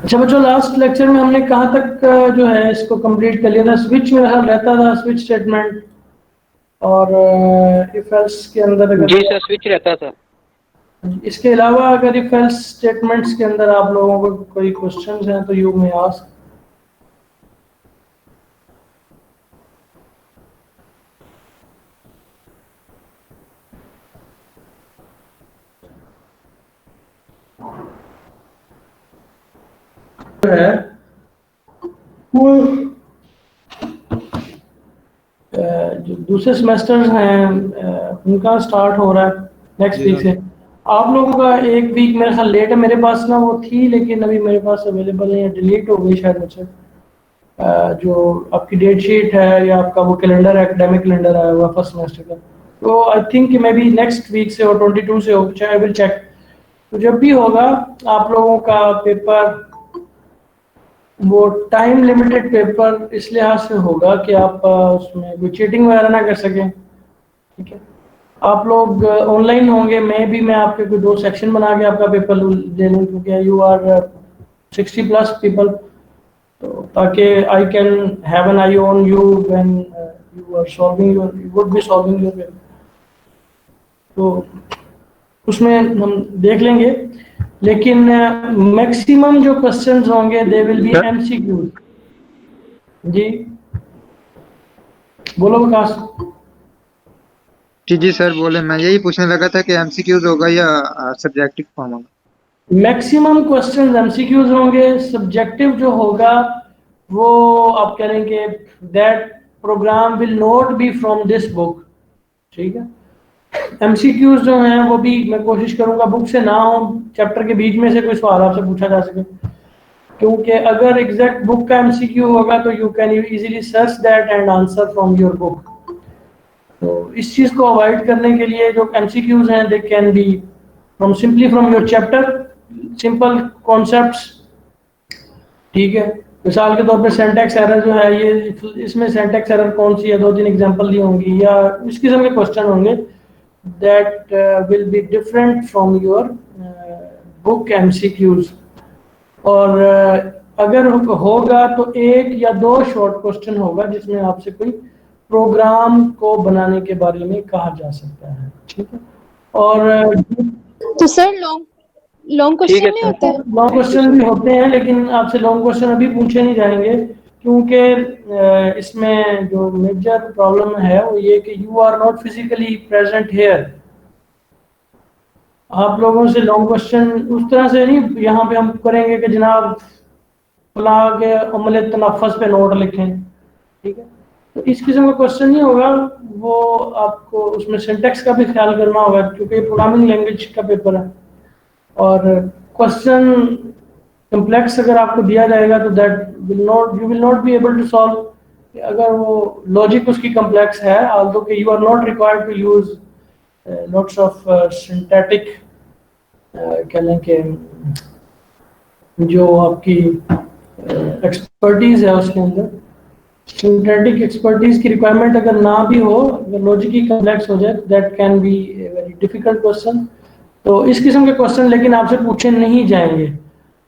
अच्छा बच्चों, last lecture में हमने कहाँ तक जो है इसको कंप्लीट कर लिया था? स्विच में हल रहता था, स्विच स्टेटमेंट, और इफ एल्स के अंदर जी अगर सर, स्विच रहता था। इसके अलावा अगर इफ एल्स स्टेटमेंट्स के अंदर आप लोगों को कोई क्वेश्चंस हैं तो यू में आस्क। है वो जो दूसरे सेमेस्टर्स हैं उनका स्टार्ट हो रहा है नेक्स्ट वीक से। आप लोगों का एक वीक मेरे ख्याल लेट है, मेरे पास ना वो थी लेकिन अभी मेरे पास अवेलेबल नहीं है, डिलीट हो गई शायद मुझसे। जो आपकी डेट शीट है या आपका वो कैलेंडर है, एकेडमिक कैलेंडर आया हुआ फर्स्ट सेमेस्टर का, तो I think maybe next week से और 22 से हो, आई विल चेक। तो जब भी होगा आप लोगों का पेपर, वो टाइम लिमिटेड पेपर इस लिहाज से होगा कि आप उसमें कोई चीटिंग वगैरह ना कर सकें, ठीक है? आप लोग ऑनलाइन होंगे, मैं आपके कोई 2 सेक्शन बना के आपका पेपर दे लूँ, क्योंकि यू आर 60 प्लस पीपल, तो ताकि I can have an eye on you when you are solving your, you would be solving your paper. तो उसमें हम देख लेंगे, लेकिन मैक्सिमम जो क्वेश्चंस होंगे दे विल बी एमसीक्यूज। जी बोलो विकास। जी सर बोले, मैं यही पूछने लगा था कि एमसीक्यूज होगा या सब्जेक्टिव फॉर्म होगा। मैक्सिमम क्वेश्चंस एमसीक्यूज होंगे, सब्जेक्टिव जो होगा वो आप करेंगे that program will not be from this book, ठीक है? एमसीक्यूज जो हैं वो भी मैं कोशिश करूंगा बुक से ना हो, चैप्टर के बीच में से कोई सवाल आपसे पूछा जा सके, क्योंकि अगर एग्जैक्ट बुक का एमसीक्यू होगा तो you can easily search that and answer from your book. तो इस चीज को अवॉइड करने के लिए जो एमसीक्यूज हैं they can be from simply from your chapter, simple concepts, ठीक है? मिसाल के तौर पे सिंटैक्स एरर जो है, ये इसमें सिंटैक्स एरर कौन सी है, 2-3 एग्जांपल दी होंगी, या इस किस्म के क्वेश्चन होंगे that will be different from your book MCQs. और अगर होगा तो 1 या 2 शॉर्ट क्वेश्चन होगा जिसमें आपसे कोई प्रोग्राम को बनाने के बारे में कहा जा सकता है, ठीक है? और तो सर लॉन्ग क्वेश्चन नहीं होते? लॉन्ग क्वेश्चन भी होते हैं, लेकिन आपसे लॉन्ग क्वेश्चन अभी पूछे नहीं जाएंगे, क्योंकि इसमें जो मेजर प्रॉब्लम है वो ये कि you are not physically present here. आप लोगों से लॉन्ग क्वेश्चन उस तरह से नहीं यहाँ पे हम करेंगे कि जनाब फला के अमले तनफ़ुस पे नोट लिखें, ठीक है? तो इस किस्म का क्वेश्चन नहीं होगा, वो आपको उसमें सिंटैक्स का भी ख्याल करना होगा, क्योंकि प्रोग्रामिंग लैंग्वेज का पेपर है। और क्वेश्चन कम्प्लेक्स अगर आपको दिया जाएगा तो that you will not be able to solve, अगर वो लॉजिक उसकी कम्प्लेक्स है, ऑल्दो कि you are not required to use lots of synthetic, कह लें कि जो आपकी एक्सपर्टीज है उसके अंदर सिंथेटिक एक्सपर्टीज की रिक्वायरमेंट अगर ना भी हो, अगर लॉजिक ही कम्प्लेक्स हो जाए, that can be very difficult question. तो इस किस्म के क्वेश्चन लेकिन आपसे पूछे नहीं जाएंगे।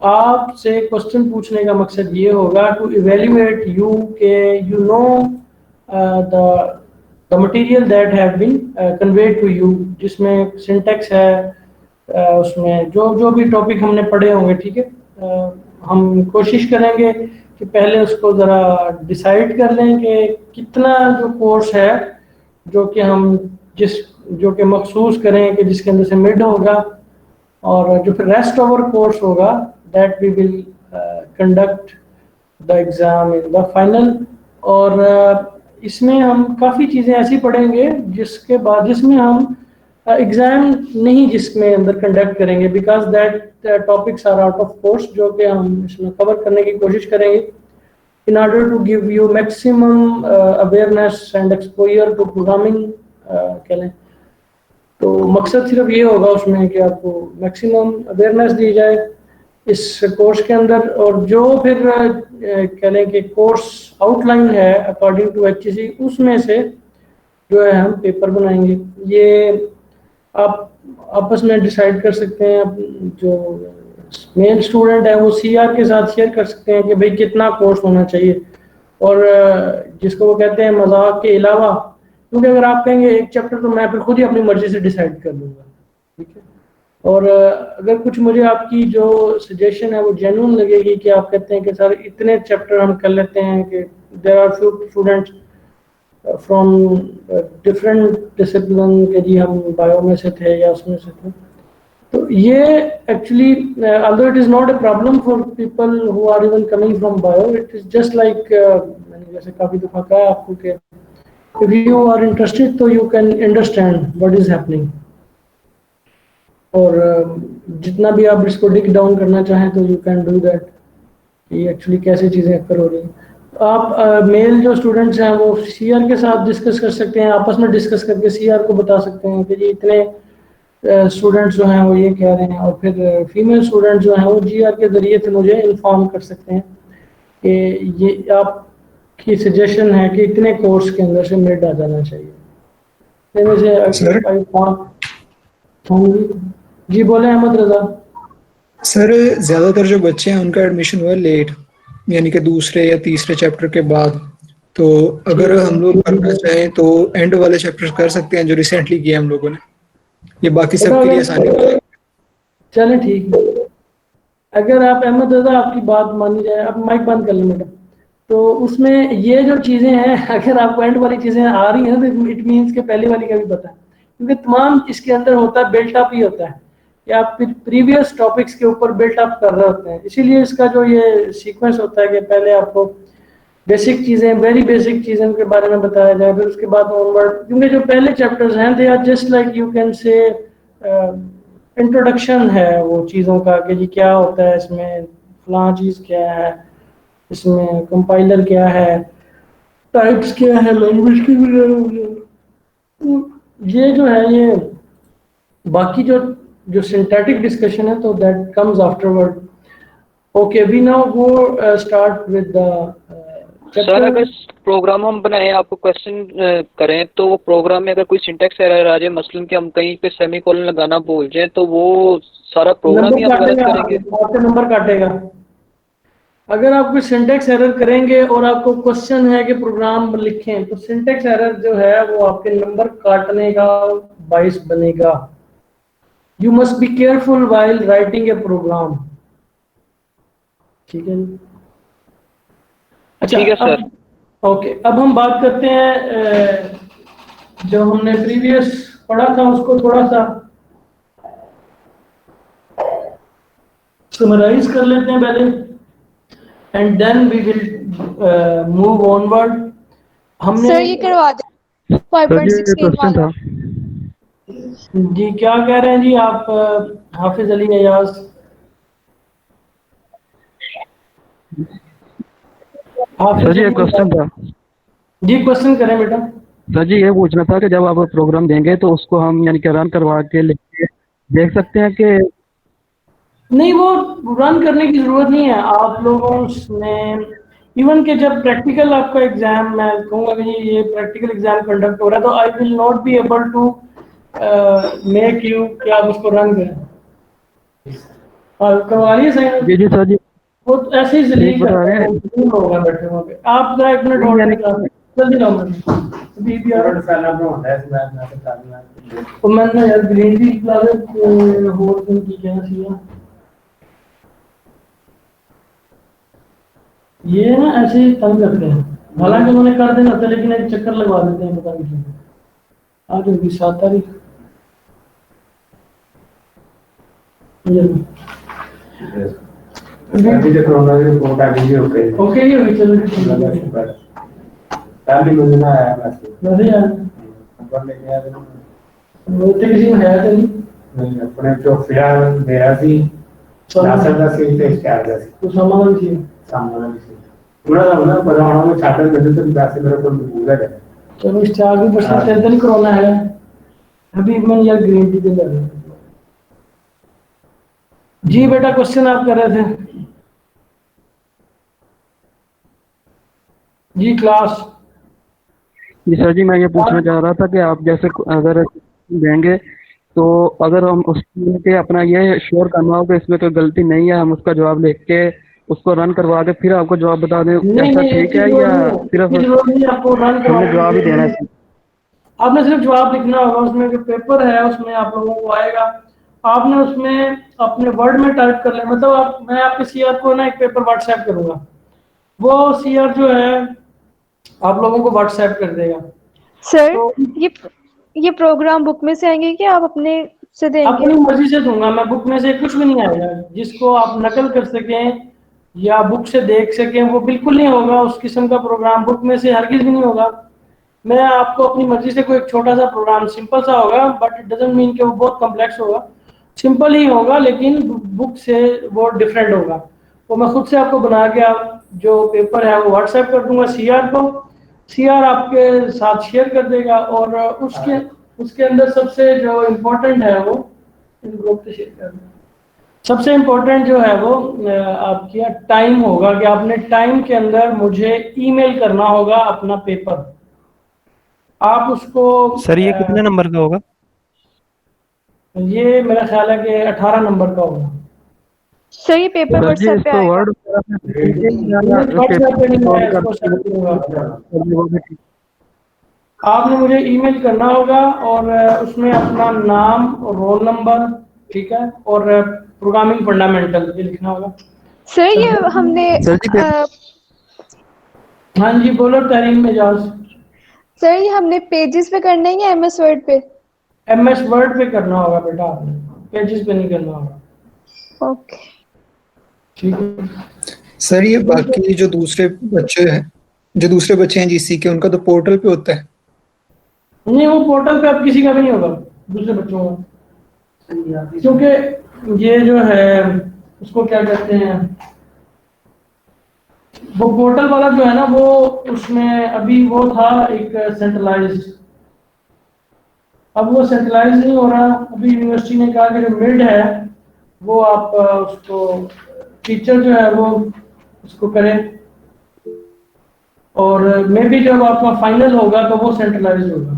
आपसे क्वेश्चन पूछने का मकसद ये होगा टू इवेल्युएट यू के you know the material that have been conveyed to you, जिसमें सिंटैक्स है, उसमें जो जो भी टॉपिक हमने पढ़े होंगे, ठीक है? हम कोशिश करेंगे कि पहले उसको ज़रा डिसाइड कर लें कि कितना जो कोर्स है जो कि हम जो कि मखसूस करें कि जिसके अंदर से मिड होगा, और जो फिर रेस्ट ओवर कोर्स होगा that we will conduct the exam in the final. और इसमें हम काफ़ी चीज़ें ऐसी पढ़ेंगे जिसमें हम एग्ज़ाम नहीं जिसमें अंदर कंडक्ट करेंगे, because that topics are out of course, जो कि हम इसमें कवर करने की कोशिश करेंगे in order to give you maximum awareness and exposure to programming, कह लें। तो मकसद सिर्फ ये होगा उसमें कि आपको मैक्सिमम अवेयरनेस दी जाए इस कोर्स के अंदर, और जो फिर कह लें कि कोर्स आउटलाइन है अकॉर्डिंग टू HEC, उसमें से जो है हम पेपर बनाएंगे। ये आप आपस में डिसाइड कर सकते हैं, जो मेल स्टूडेंट है वो सीआर के साथ शेयर कर सकते हैं कि भाई कितना कोर्स होना चाहिए, और जिसको वो कहते हैं मजाक के अलावा, क्योंकि अगर आप कहेंगे एक चैप्टर तो मैं फिर खुद ही अपनी मर्जी से डिसाइड कर लूँगा, ठीक है। और अगर कुछ मुझे आपकी जो सजेशन है वो जेन्युइन लगेगी कि आप कहते हैं कि सर इतने चैप्टर हम कर लेते हैं कि there are few students from different discipline के, जी हम बायो में से थे या उसमें से थे, तो ये actually although it is not a problem for people who are even coming from bio, it is just like मैंने जैसे काफी दफा कहा है आपको कि if you are interested तो you can understand what is happening, और जितना भी आप इसको डिग डाउन करना चाहें तो यू कैन डू दैट, ये एक्चुअली कैसे चीज़ें अक्कर हो रही हैं। तो आप मेल जो स्टूडेंट्स हैं वो सीआर के साथ डिस्कस कर सकते हैं, आपस में डिस्कस करके सीआर को बता सकते हैं कि जी इतने स्टूडेंट्स जो हैं वो ये कह रहे हैं, और फिर फीमेल स्टूडेंट्स जो हैं वो जीआर के ज़रिए से मुझे इन्फॉर्म कर सकते हैं कि ये आपकी सजेशन है कि इतने कोर्स के अंदर से मिड आ जाना चाहिए। जी बोले अहमद रजा। सर ज्यादातर जो बच्चे हैं उनका एडमिशन हुआ लेट, यानी कि दूसरे या तीसरे चैप्टर के बाद, तो अगर हम लोग करना चाहें तो एंड वाले चैप्टर कर सकते हैं जो रिसेंटली किए हम लोगों ने, ये बाकी सबके लिए आसानी होगी। चलें ठीक है, अगर आप अहमद रजा आपकी बात मानी जाए, आप माइक बंद कर लें मैडम, तो उसमें ये जो चीज़ें हैं अगर आपको एंड वाली चीज़ें आ रही हैं तो इट मीन्स के पहले वाली का भी पता है, क्योंकि तमाम इसके अंदर होता है बिल्टअप ही होता है कि आप प्रीवियस टॉपिक्स के ऊपर बिल्टअप कर रहे होते हैं, इसीलिए इसका जो ये सीक्वेंस होता है कि पहले आपको बेसिक चीज़ें, वेरी बेसिक चीज़ों के बारे में बताया जाए, फिर उसके बाद ऑनवर्ड, क्योंकि जो पहले चैप्टर्स हैं they are just like you can say introduction है वो चीज़ों का कि जी क्या होता है इसमें, फलां चीज़ क्या है, इसमें कंपाइलर क्या है, टाइप्स क्या है, लैंग्वेज की, ये जो है ये बाकी जो सिंथेटिक डिस्कशन है तो that comes afterward. Okay we now go start with the sir, अगर प्रोग्राम हम बनाए आपको क्वेश्चन करें तो वो प्रोग्राम में अगर कोई सिंटैक्स एरर आ जाए, मसलन कि हम कहीं पे सेमीकोलन लगाना भूल जाए, तो वो सारा प्रोग्राम ही हम गलत करेंगे? आपके नंबर काटेगा अगर आप कोई सिंटैक्स एरर करेंगे और आपको क्वेश्चन है कि प्रोग्राम लिखें, तो सिंटैक्स एरर जो है वो आपके नंबर काटने का बाइस बनेगा। You must be careful while writing a program, ठीक है जी? अच्छा ठीक है सर। ओके, अब हम बात करते हैं जो हमने प्रीवियस पढ़ा था उसको थोड़ा सा समराइज कर लेते हैं पहले, and then we will move onward. हमने सर ये करवा दे 5.16 वाला। जी क्या कह रहे हैं जी आप हाफिज अली अयाज? सर जी एक क्वेश्चन था। जी क्वेश्चन करें बेटा। सर जी ये पूछना था कि जब आप प्रोग्राम देंगे तो उसको हम यानी कि रन करवा के लिख के देख सकते हैं कि नहीं, वो रन करने की जरूरत नहीं है आप लोगों ने। इवन के जब प्रैक्टिकल आपका एग्जाम, मैं कहूँगा कि ये प्रैक्टिकल एग्जाम कंडक्ट हो रहा है, तो I will not be able to make you कि आप उसको रन करें। और करवा लिए सही? जी सर जी, वो तो ऐसे ही जलील बता रहे हैं। होगा बैठे वहाँ पे। आप जरा एक मिनट और जल्दी लाओ अभी भी यार तो मैंने यार ग्रीन टी ला दे होर दिन की क्या सी ये ना ऐसे ही तंग करते हैं, हालांकि उन्होंने कर देना था लेकिन एक चक्कर लगवा देते हैं, बता दीजिए आज होगी 7 तारीख। ओके ये हुई चलो वैसे यार वो किसी में है नहीं अपने जो फिलहाल मेरा भी नासर का सीन पे स्टार्ट है तो सामान थी पूरा ना पढ़ाना में छात्र करते तो वैसे मेरे को भूल गया। चलो इस आगे बस टेंशन करना है अभी मैं यार ग्रीन टी दे रहा जी। बेटा क्वेश्चन आप कर रहे थे जी क्लास? जी सर जी, मैं ये पूछना चाह रहा था कि आप जैसे अगर देंगे तो अगर हम उसके अपना ये श्योर करना हो कि इसमें कोई गलती नहीं है, हम उसका जवाब लिख के उसको रन करवा के फिर आपको जवाब बता दें, नहीं ऐसा नहीं, ठीक है या सिर्फ इसकी जरूरत नहीं है आपको रन हमने करवाने जवाब ही की। देना है? आपने सिर्फ जवाब लिखना होगा, उसमें जो पेपर है उसमें आप लोगों को आएगा, आपने उसमें अपने वर्ड में टाइप कर लें, मतलब मैं आपके सीआर को ना एक पेपर व्हाट्सएप करूंगा, वो सीआर जो है आप लोगों को व्हाट्सएप कर देगा। सर तो ये प्रोग्राम बुक में से आएंगे कि आप अपने से देंगे? अपनी मर्जी से दूंगा मैं, बुक में से कुछ भी नहीं आएगा, जिसको आप नकल कर सकें या बुक से देख सकें वो बिल्कुल नहीं होगा, उस किस्म का प्रोग्राम बुक में से हरगिज भी नहीं होगा। मैं आपको अपनी मर्जी से कोई एक छोटा सा प्रोग्राम सिंपल सा होगा, बट इट डजंट मीन कि वो बहुत कॉम्प्लेक्स होगा, सिंपल ही होगा, लेकिन बुक से वो डिफरेंट होगा। तो मैं खुद से आपको बना के आप जो पेपर है वो व्हाट्सएप कर दूंगा सीआर को, सीआर आपके साथ शेयर कर देगा, और उसके अंदर सबसे जो इम्पोर्टेंट है वो इन ग्रुप पे शेयर कर दें। सबसे इम्पोर्टेंट जो है वो आपकी टाइम होगा, कि आपने टाइम के अंदर मुझे ईमेल करना होगा अपना पेपर। आप उसको सर ये कितने नंबर का होगा? ये मेरा ख्याल है कि 18 नंबर का होगा। सर ये पेपर सर जी व्हाट्सएप पे इसको आएगा? वर्ड WhatsApp पे नहीं आया, इसको send करूंगा। आपने मुझे ईमेल करना होगा और उसमें अपना नाम और रोल नंबर, ठीक है, और प्रोग्रामिंग फंडामेंटल ये लिखना होगा। सर ये हमने सर जी हाँ जी बोलो तहरीम एजाज। सर ये हमने पेजेस पे करना है या एमएस वर्ड पे? एमएस वर्ड पे करना होगा बेटा, आपने पेजेस पे नहीं करना होगा। ओके ठीक है सर ये बाकी जो दूसरे बच्चे हैं जीसी के, उनका तो पोर्टल पे होता है। नहीं, वो पोर्टल पे अब किसी का भी नहीं होगा दूसरे बच्चों का, क्योंकि ये जो है उसको क्या कहते हैं, वो पोर्टल वाला जो है ना, वो उसमें अभी वो था एक सेंट्रलाइज्ड, अब वो सेंट्रलाइज नहीं हो रहा। अभी यूनिवर्सिटी ने कहा कि जो मिड है वो आप उसको टीचर जो है वो उसको करें, और मे बी जब आपका फाइनल होगा तो वो सेंट्रलाइज होगा।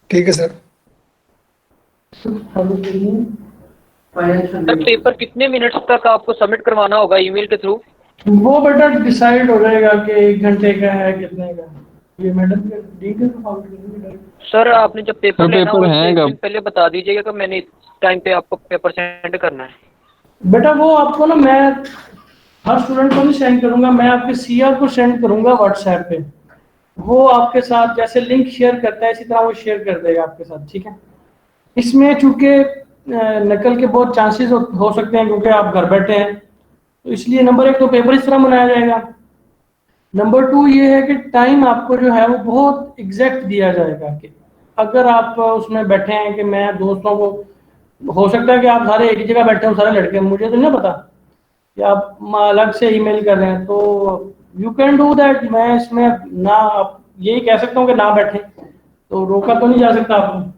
ठीक है सर। सर पेपर कितने मिनट्स तक आपको सबमिट करवाना होगा ईमेल के थ्रू? वो बेटा डिसाइड हो जाएगा कि 1 घंटे का है कितने का, ये मैडम के डिटेल फाउंड करेंगे। सर आपने जब पेपर लेना पेपर हो है एक कब? दिन पहले बता दीजिएगा कि मैंने इस टाइम पे आपको पेपर सेंड करना है। बेटा वो आपको ना, मैं हर स्टूडेंट को नहीं सेंड करूंगा, मैं आपके सीआर को सेंड करूंगा व्हाट्सएप पे, वो आपके साथ जैसे लिंक शेयर करता है इसी तरह वो शेयर कर देगा आपके साथ, ठीक है। इसमें चूंकि नकल के बहुत चांसेस हो सकते हैं क्योंकि आप घर बैठे हैं, तो इसलिए नंबर 1 तो पेपर इस तरह बनाया जाएगा, नंबर 2 ये है कि टाइम आपको जो है वो बहुत एग्जैक्ट दिया जाएगा, कि अगर आप उसमें बैठे हैं कि मैं दोस्तों को, हो सकता है कि आप सारे एक ही जगह बैठे हो सारे लड़के, मुझे तो नहीं पता कि आप अलग से ईमेल कर रहे हैं, तो यू कैन डू दैट। मैं इसमें ना आप यही कह सकता हूँ कि ना बैठे, तो रोका तो नहीं जा सकता आपको,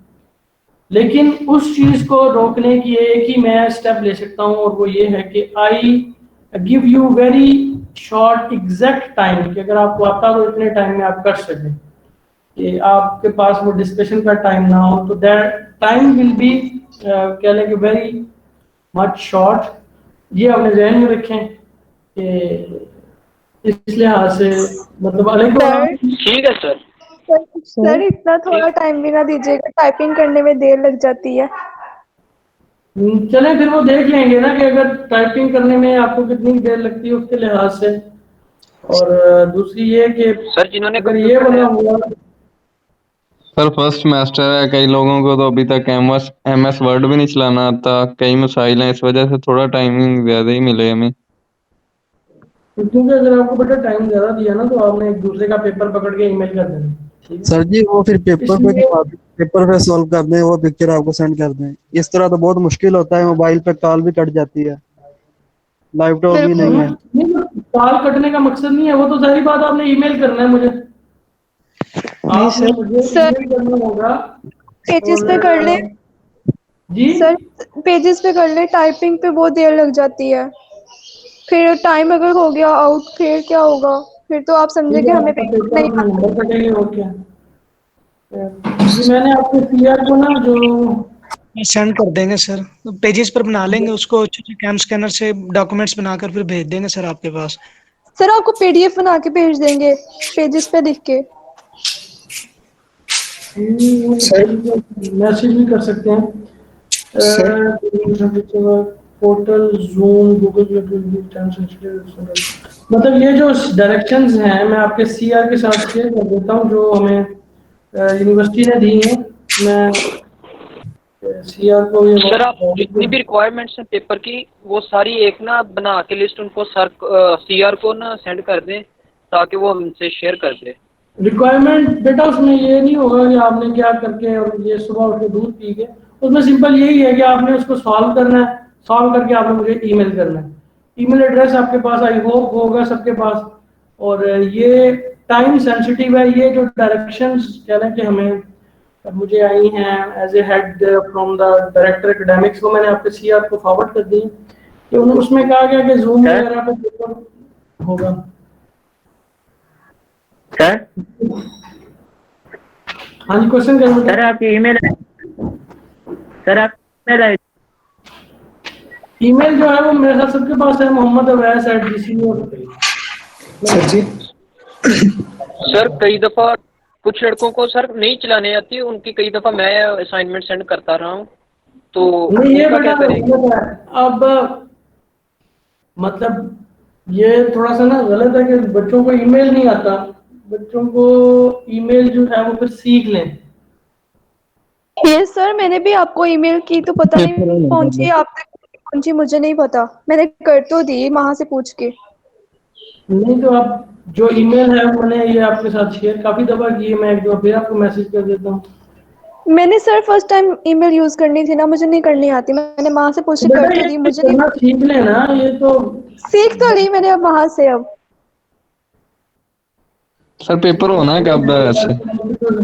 लेकिन उस चीज को रोकने की एक ही मैं स्टेप ले सकता हूँ, और वो ये है कि I give you very short exact time, कि अगर आपको आता तो इतने टाइम में आप कर सकें, कि आपके पास वो डिस्कशन का टाइम ना हो, तो दैट टाइम विल बी कह लें कि वेरी मच शॉर्ट। ये अपने जहन में रखें कि इस लिहाज से मतलब अलग ठीक है सर। सर इतना थोड़ा टाइम भी ना दीजिएगा, टाइपिंग करने में देर लग जाती है। चलें फिर वो देख लेंगे ना कि अगर टाइपिंग करने में आपको कितनी देर लगती है उसके लिहाज से, और दूसरी ये कि सर जिन्होंने अगर ये बना हुआ सर फर्स्ट सेमेस्टर है, कई लोगों को तो अभी तक एमएस वर्ड भी नहीं चलाना आता, कई मसाइल हैं, इस वजह से थोड़ा टाइमिंग ज्यादा ही मिले हमें। क्योंकि अगर आपको बेटा टाइम ज्यादा दिया ना तो आपने एक दूसरे का पेपर पकड़ के ईमेल कर देना, ठीक है? सर जी वो फिर इसलिए पेपर पे सॉल्व कर दें, वो पिक्चर आपको सेंड कर दें, इस तरह तो बहुत मुश्किल होता है, मोबाइल पे कॉल भी कट जाती है, लैपटॉप भी नहीं है। कॉल कटने का मकसद नहीं है, वो तो सारी बात आपने ईमेल करना है मुझे, आपने मुझे ईमेल करना होगा। पेजेस पे कर ले जी सर, पेजेस पे कर ले, टाइपिंग पे बहुत देर लग जाती है, फिर टाइम अगर हो गया आउट फिर क्या होगा, फिर तो आप समझे कि हमें पेपर नहीं नंबर कटेंगे और क्या। जी मैंने आपको सीआर को ना जो सेंड कर देंगे सर, पेजेस पर बना लेंगे उसको, अच्छे से कैम स्कैनर से डॉक्यूमेंट्स बनाकर फिर भेज देंगे सर आपके पास। सर आपको पीडीएफ बना के भेज देंगे पेजेस पे लिख के। मैसेज भी कर सकते हैं। पोर्टल जूम गूगल, मतलब ये जो डायरेक्शंस हैं मैं आपके सीआर के साथ शेयर कर देता हूँ जो हमें यूनिवर्सिटी ने दी हैं। मैं सीआर को ये सर आप जितनी भी रिक्वायरमेंट्स हैं पेपर की वो सारी एक ना बना के लिस्ट उनको सर सीआर को ना सेंड कर दें ताकि वो हमसे शेयर कर दे। रिक्वायरमेंट बेटा उसमें ये नहीं होगा कि आपने क्या करके और ये सुबह उठ के दूध पी के, उसमें सिंपल यही है कि आपने उसको सॉल्व करना है, सॉल्व करके आपने मुझे ईमेल करना है। ईमेल एड्रेस आपके पास आई होप होगा सबके पास। और ये टाइम सेंसिटिव है, ये जो डायरेक्शंस कह रहे हैं कि हमें मुझे आई हैं as a head from the director academics, वो मैंने आपके सीआर को फॉरवर्ड कर दी कि उन्होंने उसमें कहा गया कि जूम वगैरह पे पेपर होगा। सर हाँ जी क्वेश्चन कर सर आपकी ईमेल सर आप ईमेल जो है वो मेरे साथ सबके पास है, mohammadawais@gcu। सर जी सर कई दफ़ा कुछ लड़कों को सर नहीं चलाने आती, उनकी कई दफ़ा मैं असाइनमेंट सेंड करता रहा हूँ तो नहीं ये उनका क्या बेटा करेंगे? गलत है। अब मतलब ये थोड़ा सा ना गलत है कि बच्चों को ईमेल नहीं आता, बच्चों को ईमेल जो है वो फिर सीख लें। ये सर मैंने भी आपको ईमेल की तो पता नहीं पहुंची आप तक पहुंची, मुझे नहीं पता, मैंने कर तो दी वहां से पूछ के। नहीं तो आप जो ईमेल है मैंने ये आपके साथ शेयर काफी दफा की है, मैं एक दो फिर आपको मैसेज कर देता हूँ। मैंने sir first time email use करनी थी ना, मुझे नहीं करनी आती, मैंने वहां से पूछ के बेटा कर तो ये दी, मुझे नहीं सीख लेना, ये तो सीख तो ली मैंने अब वहां से। अब सर पेपर होना है कब वैसे?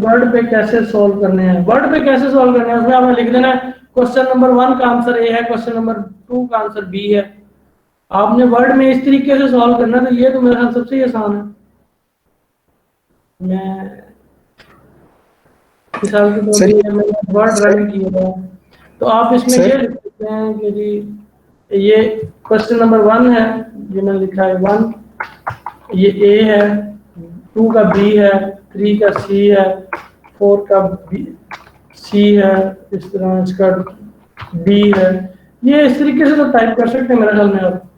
वर्ड पे कैसे सॉल्व करने हैं, वर्ड पे कैसे सॉल्व करने हैं उसमें आपने लिख देना है क्वेश्चन नंबर 1 का आंसर ए है, क्वेश्चन नंबर 2 का आंसर बी है। आपने वर्ड में इस तरीके से सॉल्व करना, तो ये तो मेरे ख्याल सबसे ही आसान है। मैं मिसाल के तौर पे मैंने वर्ड राइट किया है तो आप इसमें ये लिख सकते हैं कि जी ये क्वेश्चन नंबर 1 है, ये मैंने लिखा है 1, ये ए है, 2 का बी है, 3 का सी है, 4 का सी है, इस तरह इसका डी है। ये इस तरीके से तो टाइप कर सकते हैं मेरे ख्याल में आप।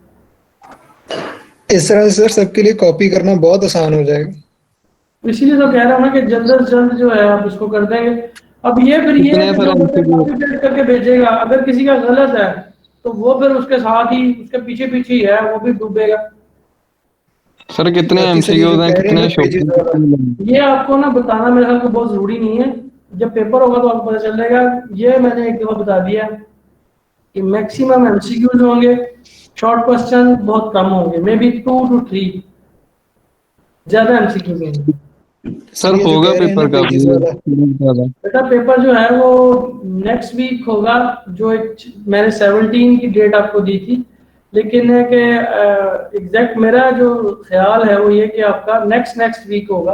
इस तरह से सर सबके लिए कॉपी करना बहुत आसान हो जाएगा। इसीलिए तो कह रहा हूँ ना कि जल्द से जल्द जो है आप इसको कर देंगे। अब ये फिर ये कॉपी करके भेजेगा, अगर किसी का गलत है तो वो फिर उसके साथ ही उसके पीछे पीछे ही है, वो भी डूबेगा। सर कितने एमसीक्यूज हैं, कितने शॉर्ट? ये आपको ना बताना मेरे ख्याल को बहुत जरूरी नहीं है, जब पेपर होगा तो आपको पता चलेगा। ये मैंने एक दफा बता दिया कि मैक्सिमम एमसीक्यूज होंगे, शॉर्ट क्वेश्चन बहुत कम होंगे, मे बी 2 to 3, ज्यादा एमसीक्यूज होंगे। सर होगा पेपर कब? बेटा पेपर जो है वो नेक्स्ट वीक होगा, जो एक मैंने 17 की डेट आपको दी थी, लेकिन है कि एग्जैक्ट मेरा जो ख्याल है वो ये कि आपका नेक्स्ट वीक होगा,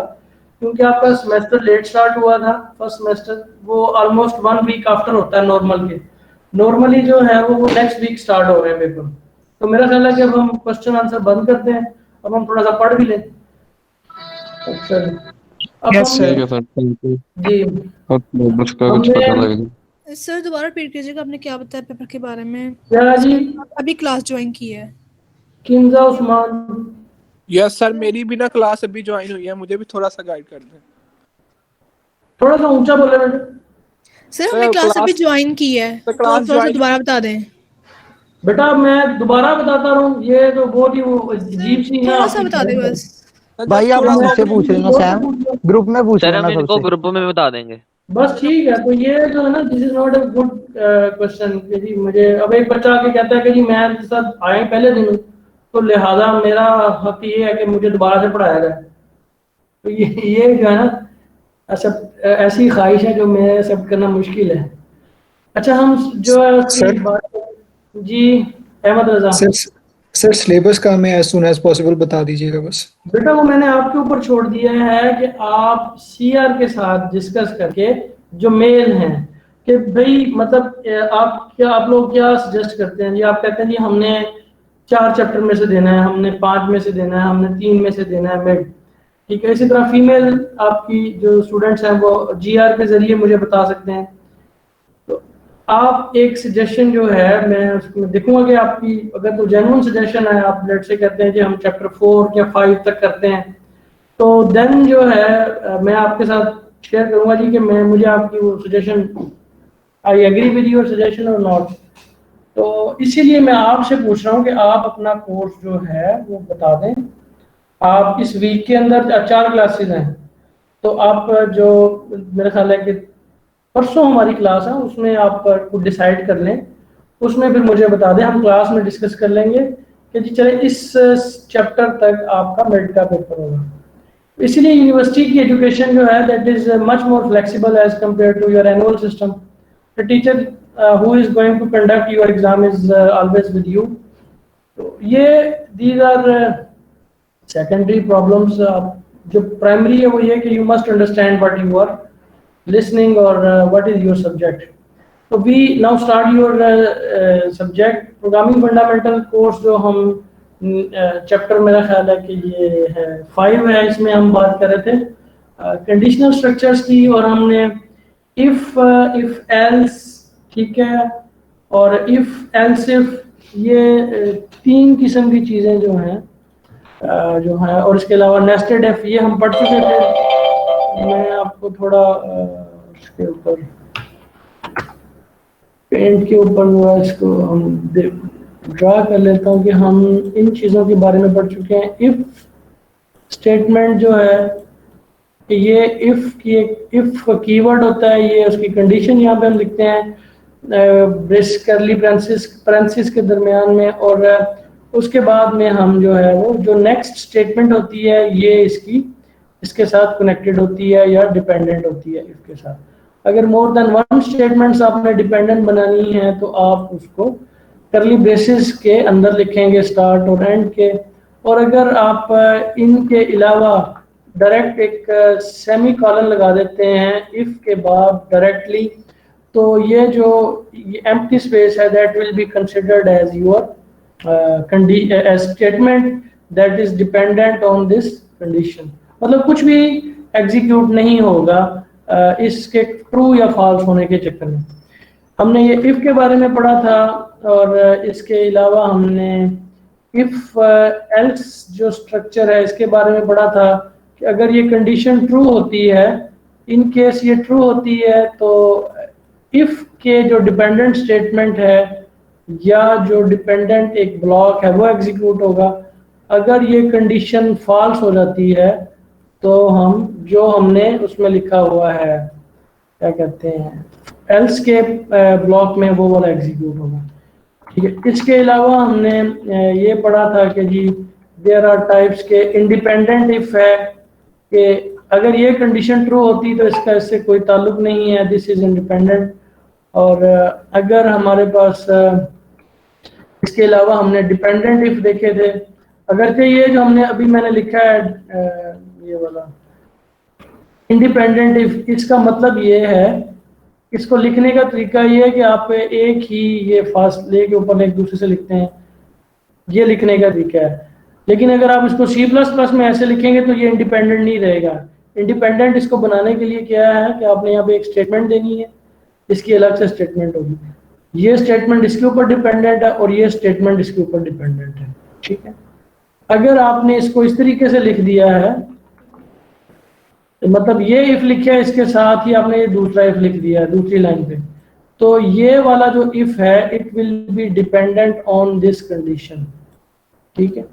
क्योंकि आपका सेमेस्टर लेट स्टार्ट हुआ था। फर्स्ट सेमेस्टर वो ऑलमोस्ट 1 वीक आफ्टर होता है नॉर्मल के, नॉर्मली जो है वो नेक्स्ट वीक स्टार्ट हो रहे हैं पेपर। तो मेरा ख्याल है कि अब हम क्वेश्चन आंसर बंद करते हैं, अब हम थोड़ा सा पढ़ भी लें। अच्छा ठीक है सर, थैंक यू जी, बस का कुछ पता लगे। सर दोबारा रिपीट कीजिएगा, आपने क्या बताया पेपर के बारे में? क्या जी? अभी क्लास ज्वाइन की है। किंजा उस्मान। यस सर, मेरी भी ना क्लास अभी ज्वाइन हुई है, मुझे भी थोड़ा सा गाइड कर दें। थोड़ा सा ऊंचा बोले बेटा। सर हमने क्लास अभी ज्वाइन की है, तो आप थोड़ा सा दोबारा बता दें। बेटा मैं दोबारा बताता हूँ, ये तो बहुत ही वो अजीब सी है। थोड़ा सा बता दें बस। भाई आप मुझसे पूछ रहे ना सैम, ग्रुप में पूछ रहे ना सबसे। इनको ग्रुप में बता देंगे। बस ठीक है, तो ये जो है ना this is not a good question कि जी मुझे अब एक बच्चा आके कहता है कि जी मैं आपके साथ आए पहले दिन, तो लिहाजा मेरा हक ये है कि मुझे दोबारा से पढ़ाया जाए। तो ये जो है ना ऐसी ख्वाहिश है जो मैं एक्सेप्ट करना मुश्किल है। अच्छा हम जो है जी अहमद रजा सर सिलेबस का हमें एज सून एज पॉसिबल बता दीजिएगा बस। बेटा वो मैंने आपके ऊपर छोड़ दिया है कि आप सीआर के साथ डिस्कस करके जो मेल हैं कि भाई मतलब आप लोग क्या सजेस्ट करते हैं जी? आप कहते हैं जी हमने 4 चैप्टर में से देना है, हमने 5 में से देना है, हमने 3 में से देना है मिड, ठीक है। इसी तरह फीमेल आपकी जो स्टूडेंट्स हैं वो GR के जरिए मुझे बता सकते हैं। तो आप एक सजेशन जो है मैं उसमें देखूंगा कि आपकी अगर तो जेन्युइन सजेशन है, आप लेट से कहते हैं कि हम चैप्टर 4 या 5 तक करते हैं, तो देन जो है मैं आपके साथ शेयर करूंगा जी कि मुझे आपकी वो suggestion, I agree with your suggestion और नॉट। तो इसीलिए मैं आपसे पूछ रहा हूँ कि आप अपना कोर्स जो है वो बता दें। आप इस वीक के अंदर 4 क्लासेस हैं, तो आप जो मेरा ख्याल है कि परसों हमारी क्लास है उसमें आप कुछ डिसाइड कर लें, उसमें फिर मुझे बता दें, हम क्लास में डिस्कस कर लेंगे कि जी चले इस चैप्टर तक आपका मिड का पेपर होगा। इसीलिए यूनिवर्सिटी की एजुकेशन जो है that is much more flexible as compare to your annual system. The teacher who is going to conduct your exam is always with you. तो ये दीज आर सेकेंडरी प्रॉब्लम्स। जो primary है वो ये कि you must understand what you are listening or what is your subject. So we now start your subject programming fundamental course जो हम chapter मेरा ख्याल है कि ये है 5 है, इसमें हम बात कर रहे थे कंडीशनल स्ट्रक्चर्स की, और हमने if else, ठीक है, और if else if, ये 3 किस्म की चीज़ें जो हैं और इसके अलावा नेस्टेड इफ ये हम पढ़ चुके थे। मैं आपको थोड़ा इसके ऊपर पेंट के ऊपर जो है इसको हम ड्रा कर लेता हूँ कि हम इन चीज़ों के बारे में पढ़ चुके हैं। इफ स्टेटमेंट जो है कि ये इफ कीवर्ड होता है, ये उसकी कंडीशन यहाँ पे हम लिखते हैं ब्रेस करली पैरेंथेसिस के दरमियान में, और उसके बाद में हम जो है वो जो नेक्स्ट स्टेटमेंट होती है ये इसके साथ कनेक्टेड होती है या डिपेंडेंट होती है इसके साथ। अगर मोर देन 1 स्टेटमेंट्स आपने डिपेंडेंट बनानी है तो आप उसको करली ब्रेसेस के अंदर लिखेंगे स्टार्ट और एंड के। और अगर आप इनके अलावा डायरेक्ट एक सेमी कॉलन लगा देते हैं इफ के बाद डायरेक्टली, तो ये जो एम्प्टी स्पेस है that will be considered as your statement that is dependent on this condition. मतलब कुछ भी एग्जीक्यूट नहीं होगा इसके ट्रू या फॉल्स होने के चक्कर में। हमने ये इफ के बारे में पढ़ा था, और इसके अलावा हमने इफ एल्स जो स्ट्रक्चर है इसके बारे में पढ़ा था कि अगर ये कंडीशन ट्रू होती है, इन केस ये ट्रू होती है, तो इफ के जो डिपेंडेंट स्टेटमेंट है या जो डिपेंडेंट एक ब्लॉक है वो एग्जीक्यूट होगा। अगर ये कंडीशन फॉल्स हो जाती है तो हम जो हमने उसमें लिखा हुआ है क्या कहते हैं एल्स के ब्लॉक में वो वाला एग्जीक्यूट होगा, ठीक है। इसके अलावा हमने ये पढ़ा था कि जी देयर आर टाइप्स के इंडिपेंडेंट इफ है कि अगर ये कंडीशन ट्रू होती तो इसका इससे कोई ताल्लुक नहीं है, दिस इज इंडिपेंडेंट। और अगर हमारे पास इसके अलावा हमने डिपेंडेंट इफ देखे थे, अगर ये जो हमने अभी मैंने लिखा है ये वाला इंडिपेंडेंट इफ, इसका मतलब ये है, इसको लिखने का तरीका ये है कि आप एक ही ये फासले के ऊपर एक दूसरे से लिखते हैं, ये लिखने का तरीका है। लेकिन अगर आप इसको C++ में ऐसे लिखेंगे तो ये इंडिपेंडेंट नहीं रहेगा। इंडिपेंडेंट इसको बनाने के लिए क्या है कि आपने यहाँ पे एक स्टेटमेंट देनी है, इसकी अलग से स्टेटमेंट होगी, ये स्टेटमेंट इसके ऊपर डिपेंडेंट है और ये स्टेटमेंट इसके ऊपर डिपेंडेंट है, ठीक है। अगर आपने इसको इस तरीके से लिख दिया है, मतलब ये इफ लिखा है इसके साथ ही आपने ये दूसरा इफ लिख दिया है दूसरी लाइन पे, तो ये वाला जो इफ है it will be dependent on this condition, ठीक है।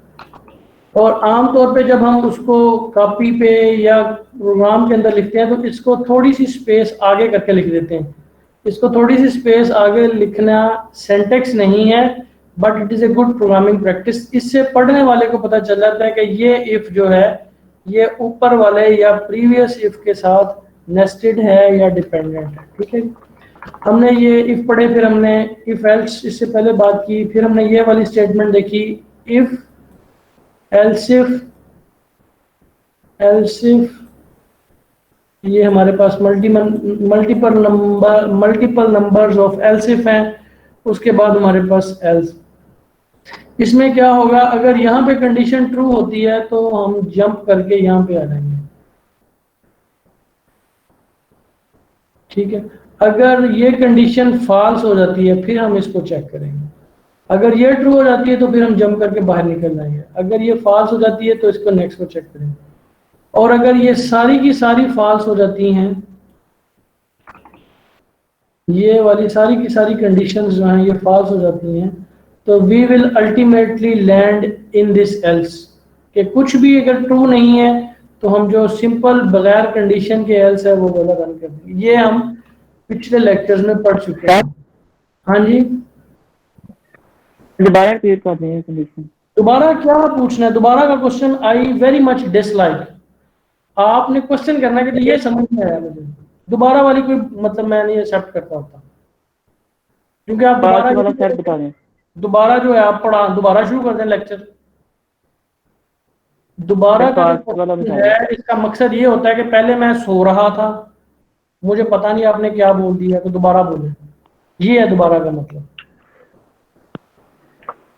और आमतौर पे जब हम उसको कॉपी पे या प्रोग्राम के अंदर लिखते हैं तो इसको थोड़ी सी स्पेस आगे करके लिख देते हैं। इसको थोड़ी सी स्पेस आगे लिखना सिंटैक्स नहीं है, but it is a good programming practice. इससे पढ़ने वाले को पता चल जाता है कि ये इफ जो है ये ऊपर वाले या प्रीवियस इफ के साथ नेस्टेड है या डिपेंडेंट है, ठीक है। हमने ये इफ पढ़े, फिर हमने इफ एल्स इससे पहले बात की, फिर हमने ये वाली स्टेटमेंट देखी इफ एल्स इफ ये हमारे पास मल्टीपल नंबर्स ऑफ एल्सिफ हैं। उसके बाद हमारे पास एल्स, इसमें क्या होगा, अगर यहाँ पे कंडीशन ट्रू होती है तो हम जंप करके यहाँ पे आ जाएंगे, ठीक है। अगर ये कंडीशन फॉल्स हो जाती है फिर हम इसको चेक करेंगे। अगर ये ट्रू हो जाती है तो फिर हम जंप करके बाहर निकल जाएंगे। अगर ये फॉल्स हो जाती है तो इसको नेक्स्ट को चेक करेंगे। और अगर ये सारी की सारी फॉल्स हो जाती हैं, ये वाली सारी की सारी कंडीशंस जो हैं ये फॉल्स हो जाती हैं, तो we will ultimately land in this else, कि कुछ भी अगर ट्रू नहीं है तो हम जो सिंपल बगैर कंडीशन के एल्स है वो वाला रन कर देंगे। ये हम पिछले लेक्चर्स में पढ़ चुके हैं। हाँ जी, दोबारा रिपीट कर देंगे कंडीशन। दोबारा क्या पूछना है? दोबारा का question I very much dislike. आपने क्वेश्चन करना है कि ये समझ में आया मुझे, दोबारा वाली कोई मतलब मैं नहीं एक्सेप्ट करता होता, क्योंकि आप दोबारा जो है आप पढ़ा दोबारा शुरू कर दें लेक्चर। दोबारा का है इसका मकसद ये होता है कि पहले मैं सो रहा था, मुझे पता नहीं आपने क्या बोल दिया तो दोबारा बोले, ये है दोबारा का मतलब।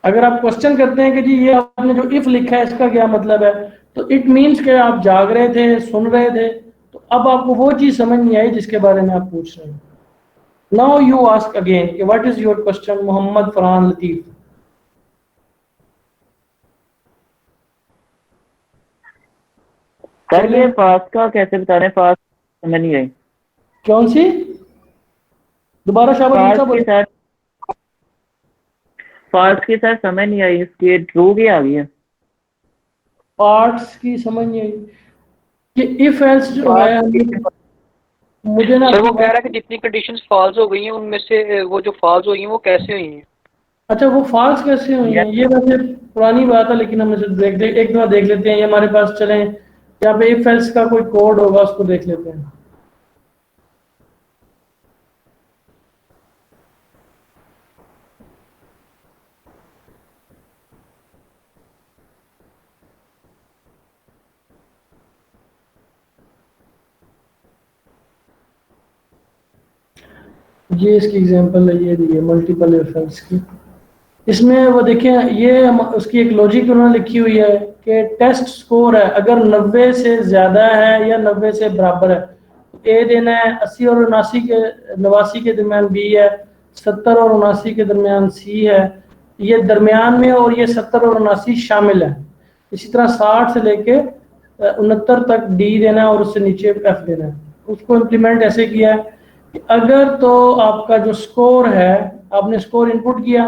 अगर आप क्वेश्चन करते हैं कि जी ये आपने जो इफ लिखा है इसका क्या मतलब है, तो इट मीन्स कि आप जाग रहे थे, सुन रहे थे, तो अब आपको वो चीज समझ नहीं आई जिसके बारे में आप पूछ रहे हैं। नाउ यू आस्क अगेन कि what is your question Mohammad Farhan Latif. Sir ये फास्ट का कैसे बता रहे हैं? फास्ट समझ नहीं आई। कौन सी? दोबारा शाबाश सर, फास्ट की सर समझ नहीं आई, इसकी ट्रू की आ गई है। पार्ट्स की समझ नहीं आई कि इफ एल्स जो है मुझे ना, सर वो कह रहा है कि जितनी कंडीशंस फॉल्स हो गई हैं उनमें से वो जो फॉल्स हुई हैं वो कैसे हुई हैं? अच्छा वो फॉल्स कैसे हुई हैं? ये वैसे पुरानी बात है लेकिन हम इसे एक दफा देख लेते हैं। ये हमारे पास चलें, यहाँ पे इफ एल्स का कोई कोड होगा उसको देख लेते हैं। ये इसकी एग्जांपल है, ये दी है मल्टीपल इफ एल्स की। इसमें वो देखें, ये उसकी एक लॉजिक उन्होंने लिखी हुई है कि टेस्ट स्कोर है अगर 90 से ज़्यादा है या 90 से बराबर है तो ए देना है, 80 और 89 के दरमियान बी है, 70 और 79 के दरमियान सी है, ये दरमियान में, और ये 70 और 79 शामिल है। इसी तरह 60 से लेके 69 तक डी देना है और उससे नीचे एफ देना है। उसको इम्प्लीमेंट ऐसे किया है कि अगर तो आपका जो स्कोर है, आपने स्कोर इनपुट किया,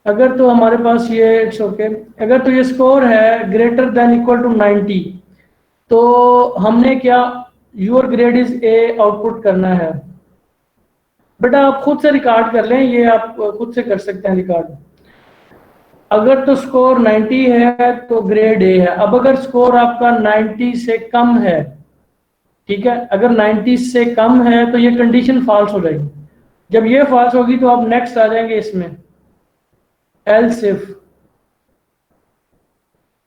अगर तो हमारे पास ये इट्स ओके, अगर तो ये स्कोर है ग्रेटर देन इक्वल टू 90 तो हमने क्या, your grade is a output करना है। बेटा आप खुद से रिकॉर्ड कर लें, ये आप खुद से कर सकते हैं रिकॉर्ड। अगर तो स्कोर 90 है तो ग्रेड ए है। अब अगर स्कोर आपका 90 से कम है, ठीक है, अगर 90 से कम है तो ये कंडीशन फॉल्स हो जाएगी। जब ये फॉल्स होगी तो आप नेक्स्ट आ जाएंगे इसमें, else if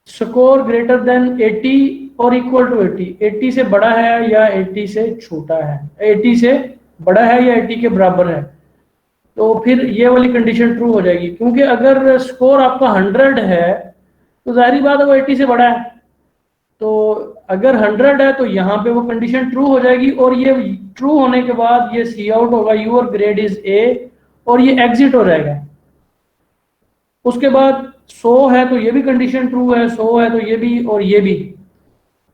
score greater than 80 और इक्वल टू 80, 80 से बड़ा है या 80 से छोटा है, 80 से बड़ा है या 80 के बराबर है, तो फिर ये वाली कंडीशन ट्रू हो जाएगी। क्योंकि अगर स्कोर आपका 100 है तो जाहिर बात है वो 80 से बड़ा है, तो अगर 100 है तो यहाँ पे वो कंडीशन ट्रू हो जाएगी। और ये ट्रू होने के बाद ये सी आउट होगा, यूर ग्रेड इज ए, और ये एग्जिट हो जाएगा। उसके बाद 100 है तो ये भी कंडीशन ट्रू है, 100 है तो ये भी और ये भी।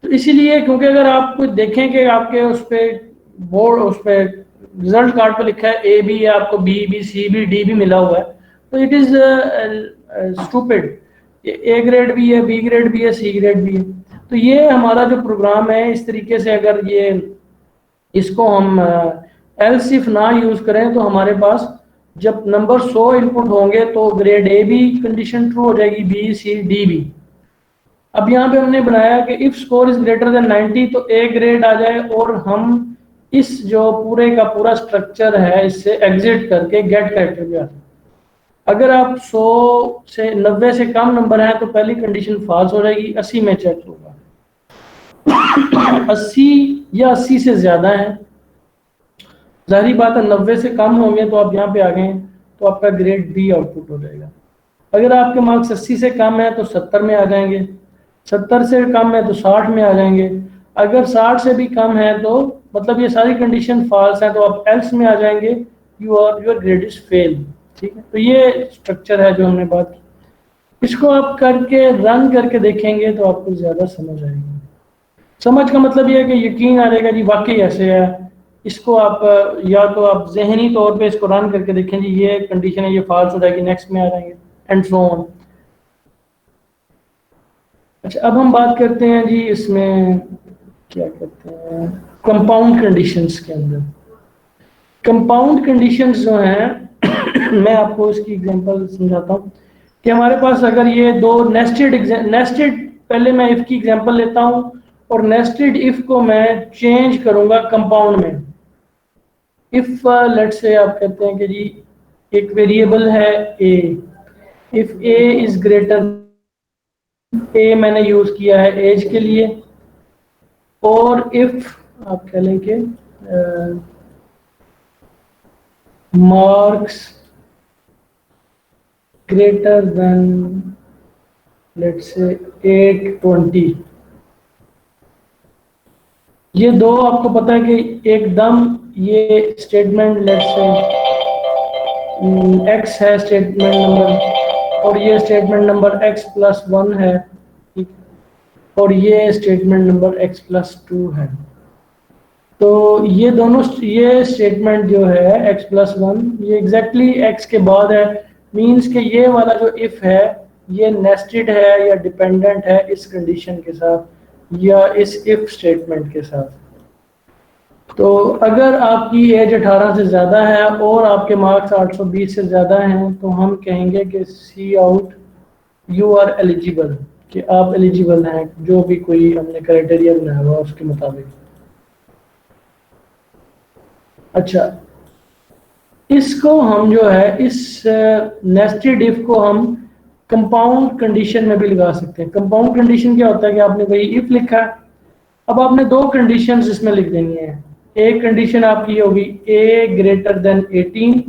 तो इसीलिए क्योंकि अगर आप देखें कि आपके उस पर बोर्ड, उस पर रिजल्ट कार्ड पे लिखा है ए बी है, आपको B B C B D भी मिला हुआ है, तो it is stupid. A grade भी है, बी ग्रेड भी है, सी ग्रेड भी है। तो ये हमारा जो प्रोग्राम है, इस तरीके से अगर ये इसको हम एल्स इफ ना यूज करें तो हमारे पास जब नंबर 100 इनपुट होंगे तो ग्रेड ए भी कंडीशन ट्रू हो जाएगी, बी सी डी भी। अब यहाँ पे हमने बनाया कि if score is greater than 90 तो ए ग्रेड आ जाए, और हम इस जो पूरे का पूरा स्ट्रक्चर है इससे एग्जिट करके गेट कैरेक्टर पे आते हैं। अगर आप 100 से 90 से कम नंबर है तो पहली कंडीशन फॉल्स हो जाएगी, 80 में चेक होगा। 80 या 80 से ज़्यादा हैं, जाहिर बात है 90 से कम होंगे तो आप यहाँ पे आ गए तो आपका ग्रेड बी आउटपुट हो जाएगा। अगर आपके मार्क्स 80 से कम है तो 70 में आ जाएंगे, 70 से कम है तो 60 में आ जाएंगे, अगर 60 से भी कम है तो मतलब ये सारी कंडीशन फॉल्स है तो आप एल्स में आ जाएंगे, योर ग्रेड इज फेल। ठीक है, तो ये स्ट्रक्चर है जो हमने बात की। इसको आप करके रन करके देखेंगे तो आपको ज़्यादा समझ आएगी। समझ का मतलब ये है कि यकीन आ जाएगा जी वाकई ऐसे है। इसको आप या तो आप जहनी तौर पे इसको रन करके देखें जी ये कंडीशन है, ये फॉल्स हो जाएगी, नेक्स्ट में आ जाएंगे एंड सो ऑन। अच्छा, अब हम बात करते हैं जी इसमें क्या कहते हैं कंपाउंड कंडीशंस के अंदर। कंपाउंड कंडीशंस जो हैं मैं आपको इसकी एग्जांपल समझाता हूँ कि हमारे पास अगर ये दो नेस्टेड पहले मैं इफ की एग्जांपल लेता हूँ और नेस्टेड इफ को मैं चेंज करूंगा कंपाउंड में। इफ लेट्स से आप कहते हैं कि जी एक वेरिएबल है ए, इफ ए इज ग्रेटर, ए मैंने यूज किया है एज के लिए, और इफ आप कह लें कि marks greater than let's say 820, ये दो आपको पता है कि एकदम ये स्टेटमेंट लेट्स से एक्स है स्टेटमेंट नंबर, और ये स्टेटमेंट नंबर x+1 है, ठीक, और ये स्टेटमेंट नंबर x+2 है। तो ये दोनों ये स्टेटमेंट जो है x+1 ये एग्जैक्टली x के बाद है, मींस कि ये वाला जो इफ है ये नेस्टेड है या डिपेंडेंट है इस कंडीशन के साथ या इस इफ स्टेटमेंट के साथ। तो अगर आपकी एज 18 से ज़्यादा है और आपके मार्क्स 820 से ज़्यादा हैं तो हम कहेंगे कि सी आउट यू आर एलिजिबल, कि आप एलिजिबल हैं जो भी कोई हमने क्राइटेरिया बनाया हुआ उसके मुताबिक। अच्छा, इसको हम जो है इस नेस्टेड इफ को हम कंपाउंड कंडीशन में भी लगा सकते हैं। कंपाउंड कंडीशन क्या होता है कि आपने वही इफ लिखा है, अब आपने दो कंडीशंस इसमें लिख देनी है। एक कंडीशन आपकी होगी a ग्रेटर देन 18।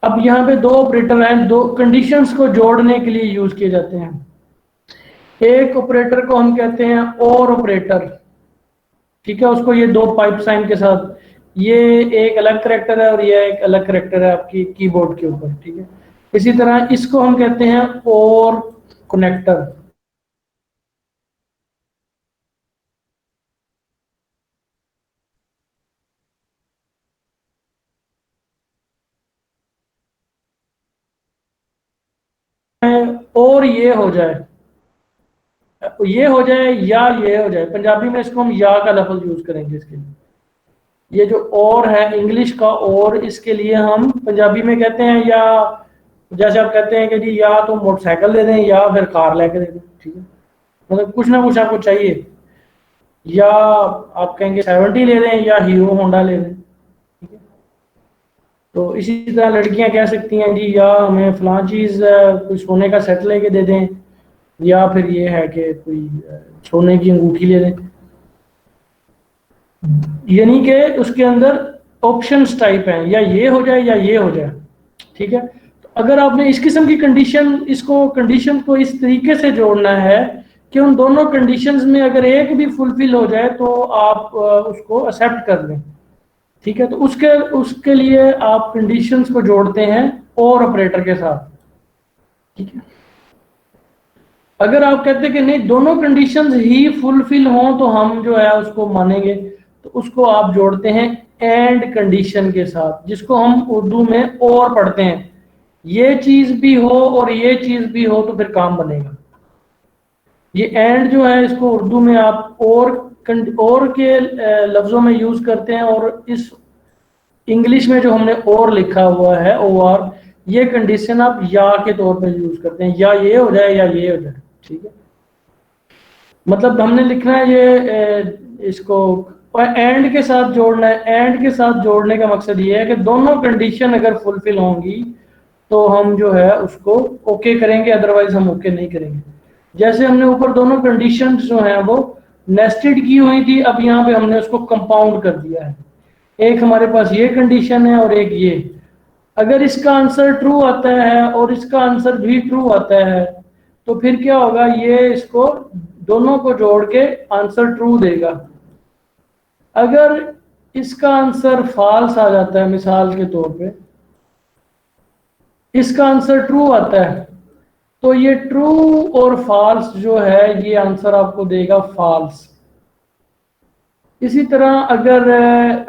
अब यहाँ पे दो ऑपरेटर हैं, दो कंडीशंस को जोड़ने के लिए यूज किए जाते हैं। एक ऑपरेटर को हम कहते हैं और ऑपरेटर, ठीक है, उसको ये दो पाइप साइन के साथ, ये एक अलग करैक्टर है और ये एक अलग करैक्टर है आपकी कीबोर्ड के ऊपर, ठीक है। इसी तरह इसको हम कहते हैं और कनेक्टर। और ये हो जाए या ये हो जाए, पंजाबी में इसको हम या का लफ्ज यूज करेंगे इसके लिए। ये जो और है इंग्लिश का और, इसके लिए हम पंजाबी में कहते हैं या, जैसे आप कहते हैं कि जी या तो मोटरसाइकिल दे दें या फिर कार लेके दे दें, ठीक है, मतलब कुछ ना कुछ आपको चाहिए। या आप कहेंगे 70 ले दें या हीरो होंडा ले दें, ठीक है। तो इसी तरह लड़कियां कह सकती हैं जी या हमें फलां चीज़ कोई सोने का सेट लेके दे दें, या फिर ये है कि कोई सोने की अंगूठी ले दें, यानी कि उसके अंदर ऑप्शंस टाइप हैं, या ये हो जाए या ये हो जाए, ठीक है। तो अगर आपने इस किस्म की कंडीशन को इस तरीके से जोड़ना है कि उन दोनों कंडीशंस में अगर एक भी फुलफिल हो जाए तो आप उसको एक्सेप्ट कर लें, ठीक है। तो उसके लिए आप कंडीशंस को जोड़ते हैं और ऑपरेटर के साथ, ठीक है। अगर आप कहते हैं कि नहीं दोनों कंडीशंस ही फुलफिल हों तो हम जो है उसको मानेंगे, तो उसको आप जोड़ते हैं एंड कंडीशन के साथ, जिसको हम उर्दू में और पढ़ते हैं। ये चीज भी हो और ये चीज भी हो तो फिर काम बनेगा। ये एंड जो है इसको उर्दू में आप और के लफ्जों में यूज करते हैं, और इस इंग्लिश में जो हमने और लिखा हुआ है OR, ये कंडीशन आप या के तौर पे यूज करते हैं, या ये हो जाए या ये हो जाए, ठीक है। मतलब हमने लिखना है ये इसको एंड के साथ जोड़ना है। एंड के साथ जोड़ने का मकसद ये है कि दोनों कंडीशन अगर फुलफिल होंगी तो हम जो है उसको ओके करेंगे, अदरवाइज हम ओके नहीं करेंगे। जैसे हमने ऊपर दोनों कंडीशंस जो हैं वो नेस्टेड की हुई थी, अब यहाँ पे हमने उसको कंपाउंड कर दिया है। एक हमारे पास ये कंडीशन है और एक ये। अगर इसका आंसर ट्रू आता है और इसका आंसर भी ट्रू आता है तो फिर क्या होगा, ये इसको दोनों को जोड़ के आंसर ट्रू देगा। अगर इसका आंसर फॉल्स आ जाता है, मिसाल के तौर पे इसका आंसर ट्रू आता है, तो ये ट्रू और फॉल्स जो है ये आंसर आपको देगा फॉल्स। इसी तरह अगर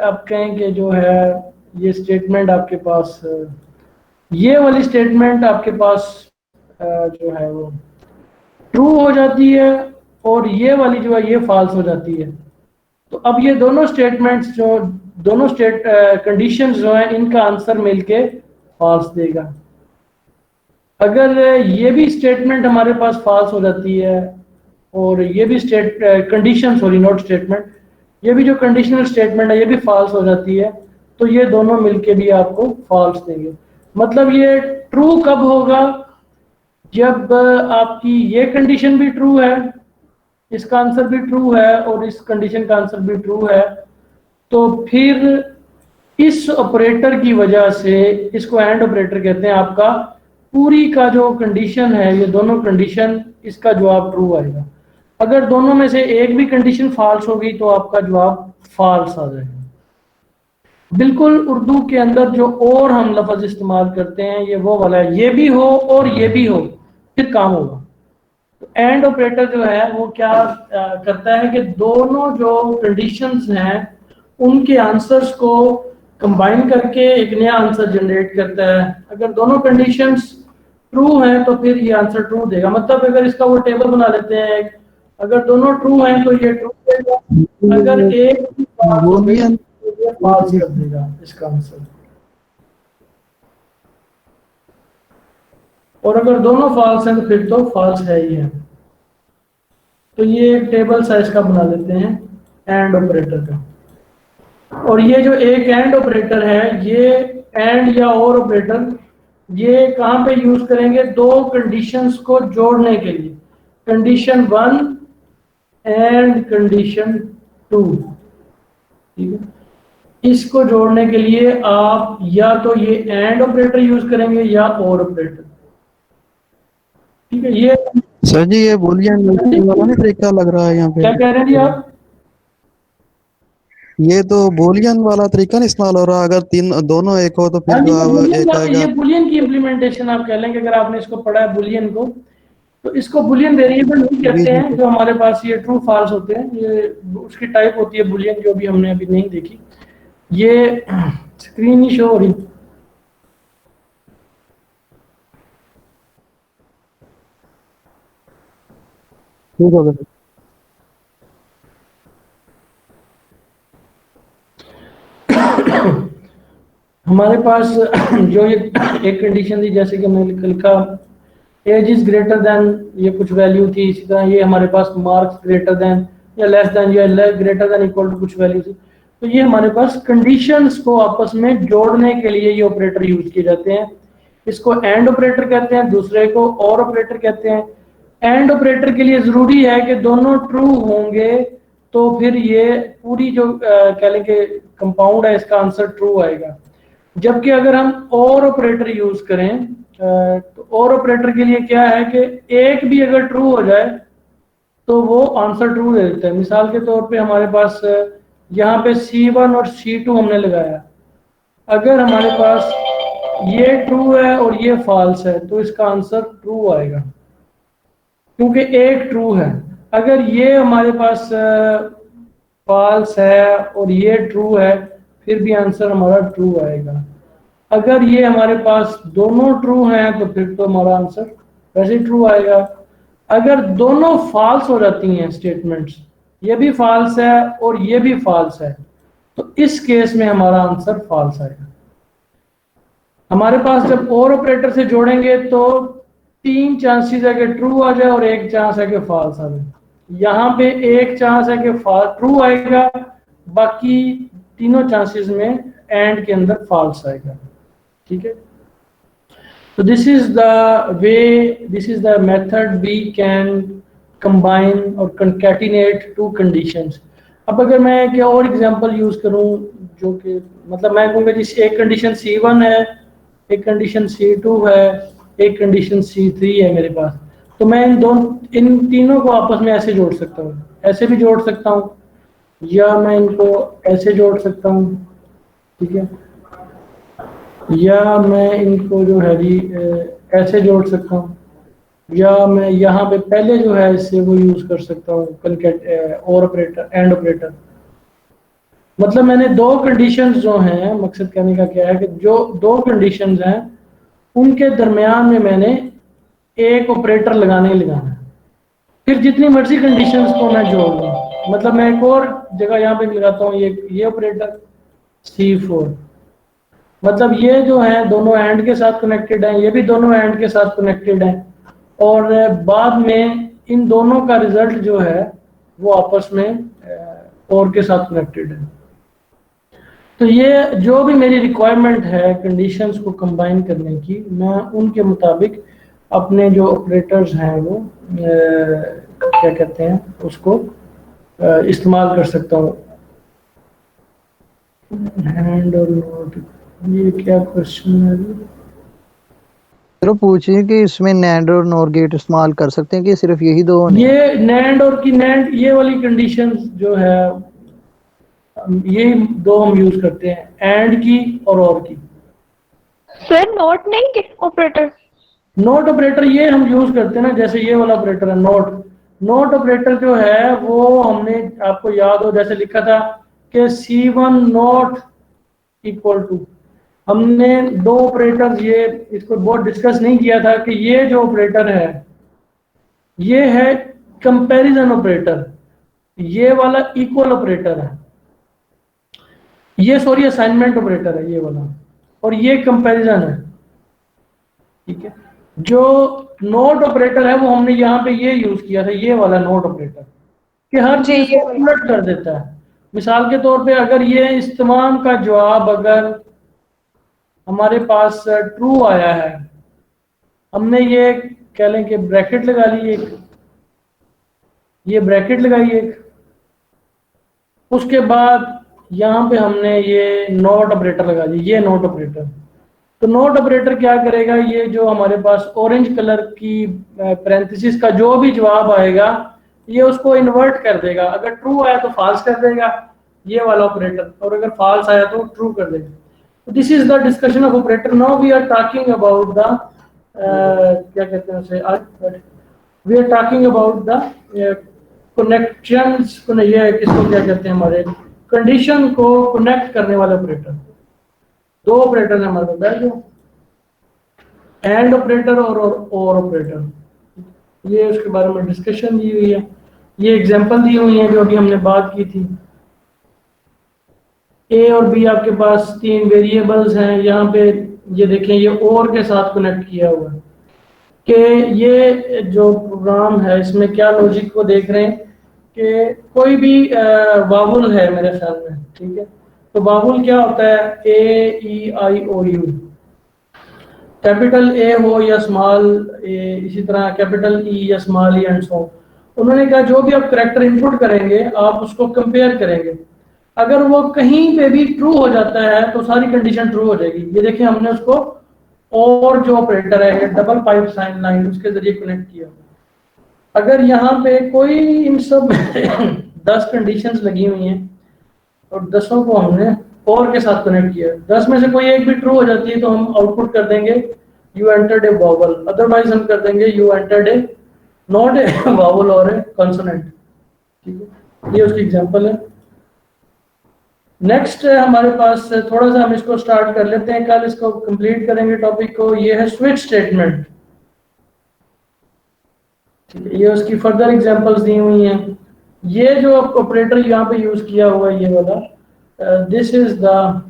आप कहें कि जो है ये स्टेटमेंट आपके पास, ये वाली स्टेटमेंट आपके पास जो है वो ट्रू हो जाती है और ये वाली जो है ये फॉल्स हो जाती है, तो अब ये दोनों स्टेटमेंट्स जो दोनों कंडीशंस जो है इनका आंसर मिलके फॉल्स देगा। अगर ये भी स्टेटमेंट हमारे पास फॉल्स हो जाती है और ये भी कंडीशन, सॉरी नॉट स्टेटमेंट, ये भी जो कंडीशनल स्टेटमेंट है ये भी फॉल्स हो जाती है, तो ये दोनों मिलके भी आपको फॉल्स देंगे। मतलब ये ट्रू कब होगा, जब आपकी ये कंडीशन भी ट्रू है, इसका आंसर भी ट्रू है और इस कंडीशन का आंसर भी ट्रू है, तो फिर इस ऑपरेटर की वजह से, इसको एंड ऑपरेटर कहते हैं, आपका पूरी का जो कंडीशन है, ये दोनों कंडीशन, इसका जवाब ट्रू आएगा। अगर दोनों में से एक भी कंडीशन फॉल्स होगी तो आपका जवाब फॉल्स आ जाएगा। बिल्कुल उर्दू के अंदर जो और हम लफ्ज इस्तेमाल करते हैं ये वो वाला है, ये भी हो और ये भी हो फिर काम होगा। तो एंड ऑपरेटर जो है वो क्या करता है कि दोनों जो कंडीशंस हैं उनके आंसर्स को कंबाइन करके एक नया आंसर जनरेट करता है। अगर दोनों कंडीशंस ट्रू हैं तो फिर ये आंसर ट्रू देगा। मतलब अगर इसका वो टेबल बना लेते हैं, अगर दोनों ट्रू हैं तो ये ट्रू देगा, अगर एक फॉल्स कर देगा इसका आंसर, और अगर दोनों फॉल्स हैं तो फिर तो फॉल्स है ही है। तो ये एक टेबल साइज का बना लेते हैं एंड ऑपरेटर का। और ये जो एक एंड ऑपरेटर है, ये एंड या और ऑपरेटर, ये कहाँ पे यूज करेंगे, दो कंडीशंस को जोड़ने के लिए, कंडीशन 1 एंड कंडीशन 2, ठीक है। इसको जोड़ने के लिए आप या तो ये एंड ऑपरेटर यूज करेंगे या और ऑपरेटर, ठीक है। ये सर जी ये बूलियन वाला नहीं तरीका लग रहा है यहाँ पे, क्या कह रहे हैं जी आप? ये तो बूलियन वाला तरीका नहीं इस्तेमाल हो रहा, अगर दोनों एक हो तो फिर जवाब एक आएगा। ये बुलियन की इम्प्लीमेंटेशन आप कह लेंगे, अगर आपने इसको पढ़ा है बुलियन को, तो इसको बुलियन वेरिएबल नहीं कहते हैं जो हमारे पास ये ट्रू फॉल्स होते हैं, ये उसकी टाइप होती है बुलियन, जो भी हमने अभी नहीं देखी। ये स्क्रीन ही शो हो रही, ठीक हो गया। हमारे पास जो ये एक कंडीशन थी, जैसे कि मैंने लिखा एज इज ग्रेटर देन, ये कुछ वैल्यू थी। इसी तरह ये हमारे पास मार्क्स ग्रेटर देन या लेस देन या ग्रेटर देन इक्वल टू कुछ वैल्यू थी। तो ये हमारे पास कंडीशंस को आपस में जोड़ने के लिए ये ऑपरेटर यूज किए जाते हैं। इसको एंड ऑपरेटर कहते हैं, दूसरे को और ऑपरेटर कहते हैं। एंड ऑपरेटर के लिए जरूरी है कि दोनों ट्रू होंगे तो फिर ये पूरी जो कह लें कि कंपाउंड है इसका आंसर ट्रू आएगा। जबकि अगर हम और ऑपरेटर यूज करें तो और ऑपरेटर के लिए क्या है कि एक भी अगर ट्रू हो जाए तो वो आंसर ट्रू दे देता है। मिसाल के तौर पे हमारे पास यहाँ पे C1 और C2 हमने लगाया, अगर हमारे पास ये ट्रू है और ये फॉल्स है तो इसका आंसर ट्रू आएगा, क्योंकि एक ट्रू है। अगर ये हमारे पास फॉल्स है और ये ट्रू है फिर भी आंसर हमारा ट्रू आएगा। अगर ये हमारे पास दोनों ट्रू हैं तो फिर तो हमारा आंसर वैसे ट्रू आएगा। अगर दोनों फॉल्स हो जाती हैं स्टेटमेंट्स, ये भी फॉल्स है और ये भी फॉल्स है, तो इस केस में हमारा आंसर फॉल्स आएगा। हमारे पास जब और ऑपरेटर से जोड़ेंगे तो 3 चांसेस है कि ट्रू आ जाए और 1 चांस है कि फॉल्स आ जाए। यहाँ पे 1 चांस है कि ट्रू आएगा, बाकी तीनों चांसेस में एंड के अंदर फॉल्स आएगा, ठीक है। So this is the method we can combine or concatenate two conditions. अब अगर मैं एक और एग्जांपल यूज करूं जो कि मतलब मैं कहूँगा जिस एक कंडीशन C1 है, एक कंडीशन C2 है, एक कंडीशन C3 है मेरे पास, तो मैं इन तीनों को आपस में ऐसे जोड़ सकता हूँ, ऐसे भी जोड़ सकता हूँ, या मैं इनको ऐसे जोड़ सकता हूँ, ठीक है, या मैं इनको जो है जी ऐसे जोड़ सकता हूँ, या मैं यहाँ पे पहले जो है इससे वो यूज कर सकता हूँ और ऑपरेटर, एंड ऑपरेटर। मतलब मैंने दो कंडीशंस जो हैं, मकसद कहने का क्या है कि जो दो कंडीशंस हैं उनके दरमियान में मैंने एक ऑपरेटर लगाना ही लगाना है, फिर जितनी मर्जी कंडीशंस को मैं जोड़ लूँ। मतलब मैं एक और जगह यहाँ पे लगाता हूँ ये ऑपरेटर C4, मतलब ये जो है दोनों एंड के साथ कनेक्टेड हैं, ये भी दोनों एंड के साथ कनेक्टेड हैं, और बाद में इन दोनों का रिजल्ट जो है वो आपस में और के साथ कनेक्टेड है। तो ये जो भी मेरी रिक्वायरमेंट है कंडीशंस को कंबाइन करने की, मैं उनके मुताबिक अपने जो ऑपरेटर्स हैं वो क्या कहते हैं उसको इस्तेमाल कर सकता हूँ। हैंड और नोट, ये क्या क्वेश्चन है? चलो पूछिए कि इसमें नैंड और नॉर गेट इस्तेमाल कर सकते हैं कि सिर्फ यही दो होने? ये नैंड और की नैंड, ये वाली कंडीशन जो है ये दो हम यूज करते हैं, एंड की और की। सर नॉट नहीं ऑपरेटर? नोट ऑपरेटर ये हम यूज करते हैं ना, जैसे ये वाला ऑपरेटर है नोट ऑपरेटर जो है वो हमने, आपको याद हो जैसे लिखा था कि C1 नोट इक्वल टू, हमने दो ऑपरेटर्स, ये इसको बहुत डिस्कस नहीं किया था कि ये जो ऑपरेटर है ये है कंपैरिजन ऑपरेटर, ये वाला इक्वल ऑपरेटर है, ये सॉरी असाइनमेंट ऑपरेटर है ये वाला, और ये कंपैरिजन है, ठीक है। जो नोट ऑपरेटर है वो हमने यहाँ पे ये यूज किया था, ये वाला नोट ऑपरेटर, कि हर चीज को उलट कर देता है। मिसाल के तौर पे अगर ये इस तमाम का जवाब अगर हमारे पास ट्रू आया है, हमने ये कह लें कि ब्रैकेट लगा ली एक, ये ब्रैकेट लगाई एक, उसके बाद यहाँ पे हमने ये नोट ऑपरेटर लगा दी, ये नोट ऑपरेटर। तो नोट ऑपरेटर क्या करेगा, ये जो हमारे पास ऑरेंज कलर की पैरेंथेसिस का जो भी जवाब आएगा ये उसको इन्वर्ट कर देगा, अगर ट्रू आया तो फॉल्स कर देगा ये वाला ऑपरेटर, और अगर फॉल्स आया तो ट्रू कर देगा। This is the discussion of operator. Now we are talking about the क्या कहते हैं उसे, we are talking about the connections, ये किसको क्या कहते हैं, हमारे कंडीशन को कनेक्ट करने वाले ऑपरेटर। दो ऑपरेटर है हमारे पास, जो एंड ऑपरेटर और ऑपरेटर, ये उसके बारे में डिस्कशन दी हुई है, ये एग्जांपल दी हुई है जो अभी हमने बात की थी। ए और बी आपके पास तीन वेरिएबल्स हैं, यहाँ पे ये देखें ये और के साथ कनेक्ट किया हुआ है, कि ये जो प्रोग्राम है इसमें क्या लॉजिक को देख रहे हैं कि कोई भी वावुल है मेरे ख्याल में, ठीक है, तो वावुल क्या होता है, ए ई आई ओ यू, कैपिटल ए हो या स्मॉल ए, इसी तरह कैपिटल ई या स्मॉल ई एंड सो। उन्होंने कहा जो भी आप करैक्टर इनपुट करेंगे आप उसको कंपेयर करेंगे, अगर वो कहीं पे भी ट्रू हो जाता है तो सारी कंडीशन ट्रू हो जाएगी। ये देखिए हमने उसको और जो ऑपरेटर है डबल पाइप साइन लाइन उसके जरिए कनेक्ट किया। अगर यहाँ पे कोई इन सब 10 कंडीशंस लगी हुई हैं और 10 को हमने और के साथ कनेक्ट किया, 10 में से कोई एक भी ट्रू हो जाती है तो हम आउटपुट कर देंगे you entered A vowel, otherwise हम कर देंगे you entered A not a vowel और ए कॉन्सोनेंट, ठीक है। ये उसकी एग्जांपल है। नेक्स्ट हमारे पास थोड़ा सा हम इसको स्टार्ट कर लेते हैं, कल इसको कंप्लीट करेंगे टॉपिक को। ये है स्विच स्टेटमेंट, ठीक है, ये उसकी फर्दर एग्जांपल्स दी हुई हैं। ये जो ऑपरेटर यहाँ पे यूज किया हुआ है ये वाला, this is the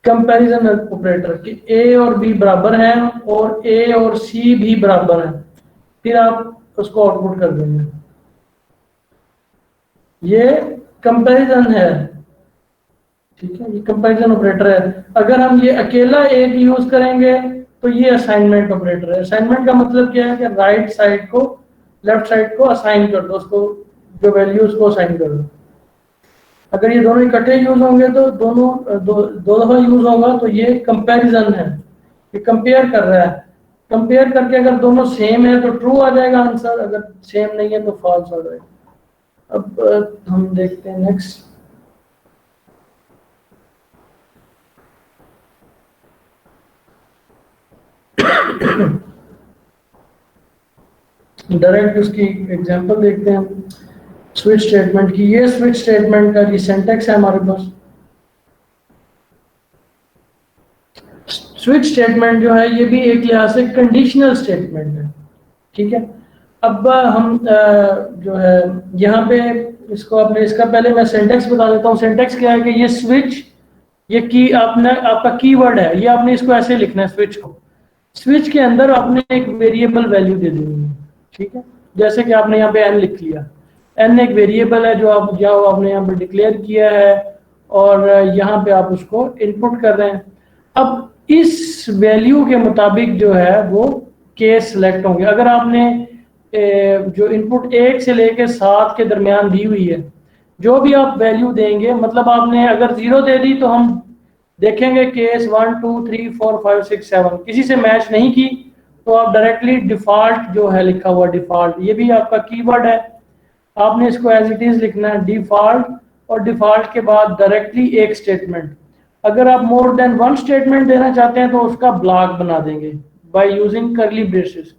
comparison operator कि ए और बी बराबर हैं और ए और सी भी बराबर हैं, फिर आप उसको आउटपुट कर देंगे। ये कंपैरिजन है, ठीक है, ये कंपैरिजन ऑपरेटर है। अगर हम ये अकेला एक यूज करेंगे तो ये असाइनमेंट ऑपरेटर है। असाइनमेंट का मतलब क्या है कि राइट साइड को लेफ्ट साइड को असाइन कर दो, उसको जो वैल्यूज को असाइन कर दो। अगर ये दोनों इकट्ठे यूज होंगे तो दोनों दो दफा यूज होगा, तो ये कंपैरिजन है, ये कंपेयर कर रहा है। कंपेयर करके अगर दोनों सेम है तो ट्रू आ जाएगा आंसर, अगर सेम नहीं है तो फॉल्स आ जाएगा। अब हम देखते हैं नेक्स्ट। डायरेक्ट उसकी एग्जांपल देखते हैं स्विच स्टेटमेंट की। ये स्विच स्टेटमेंट का जी सिंटैक्स है हमारे पास। स्विच स्टेटमेंट जो है ये भी एक लिहाज से कंडीशनल स्टेटमेंट है, ठीक है। अब हम जो है यहाँ पे इसको अपने इसका पहले मैं सिंटैक्स बता देता हूँ। सिंटैक्स क्या है कि ये स्विच, ये की आपने आपका कीवर्ड है, ये आपने इसको ऐसे लिखना है स्विच को। स्विच के अंदर आपने एक वेरिएबल वैल्यू दे देनी है, ठीक है। जैसे कि आपने यहाँ पे n लिख लिया, n एक वेरिएबल है जो आपने यहाँ पे डिक्लेयर किया है और यहाँ पे आप उसको इनपुट कर रहे हैं। अब इस वैल्यू के मुताबिक जो है वो केस सिलेक्ट होंगे। अगर आपने जो इनपुट 1 से लेके 7 के दरमियान दी हुई है, जो भी आप वैल्यू देंगे, मतलब आपने अगर 0 दे दी तो हम देखेंगे केस 1 2 3 4 5 6 7 किसी से मैच नहीं की तो आप डायरेक्टली डिफॉल्ट जो है लिखा हुआ डिफॉल्ट, ये भी आपका कीवर्ड है, आपने इसको एज इट इज लिखना है डिफॉल्ट, और डिफॉल्ट के बाद डायरेक्टली एक स्टेटमेंट। अगर आप मोर देन वन स्टेटमेंट देना चाहते हैं तो उसका ब्लॉक बना देंगे बाय यूजिंग करली ब्रेसेस।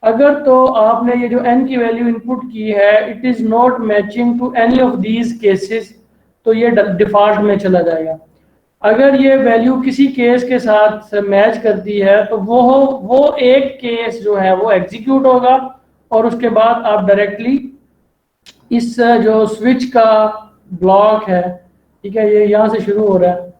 अगर तो आपने ये जो n की वैल्यू इनपुट की है it is not matching to any of these cases, तो ये डिफॉल्ट में चला जाएगा। अगर ये वैल्यू किसी केस के साथ मैच करती है तो वो एक केस जो है वो एग्जीक्यूट होगा और उसके बाद आप डायरेक्टली इस जो स्विच का ब्लॉक है, ठीक है, ये यहाँ से शुरू हो रहा है,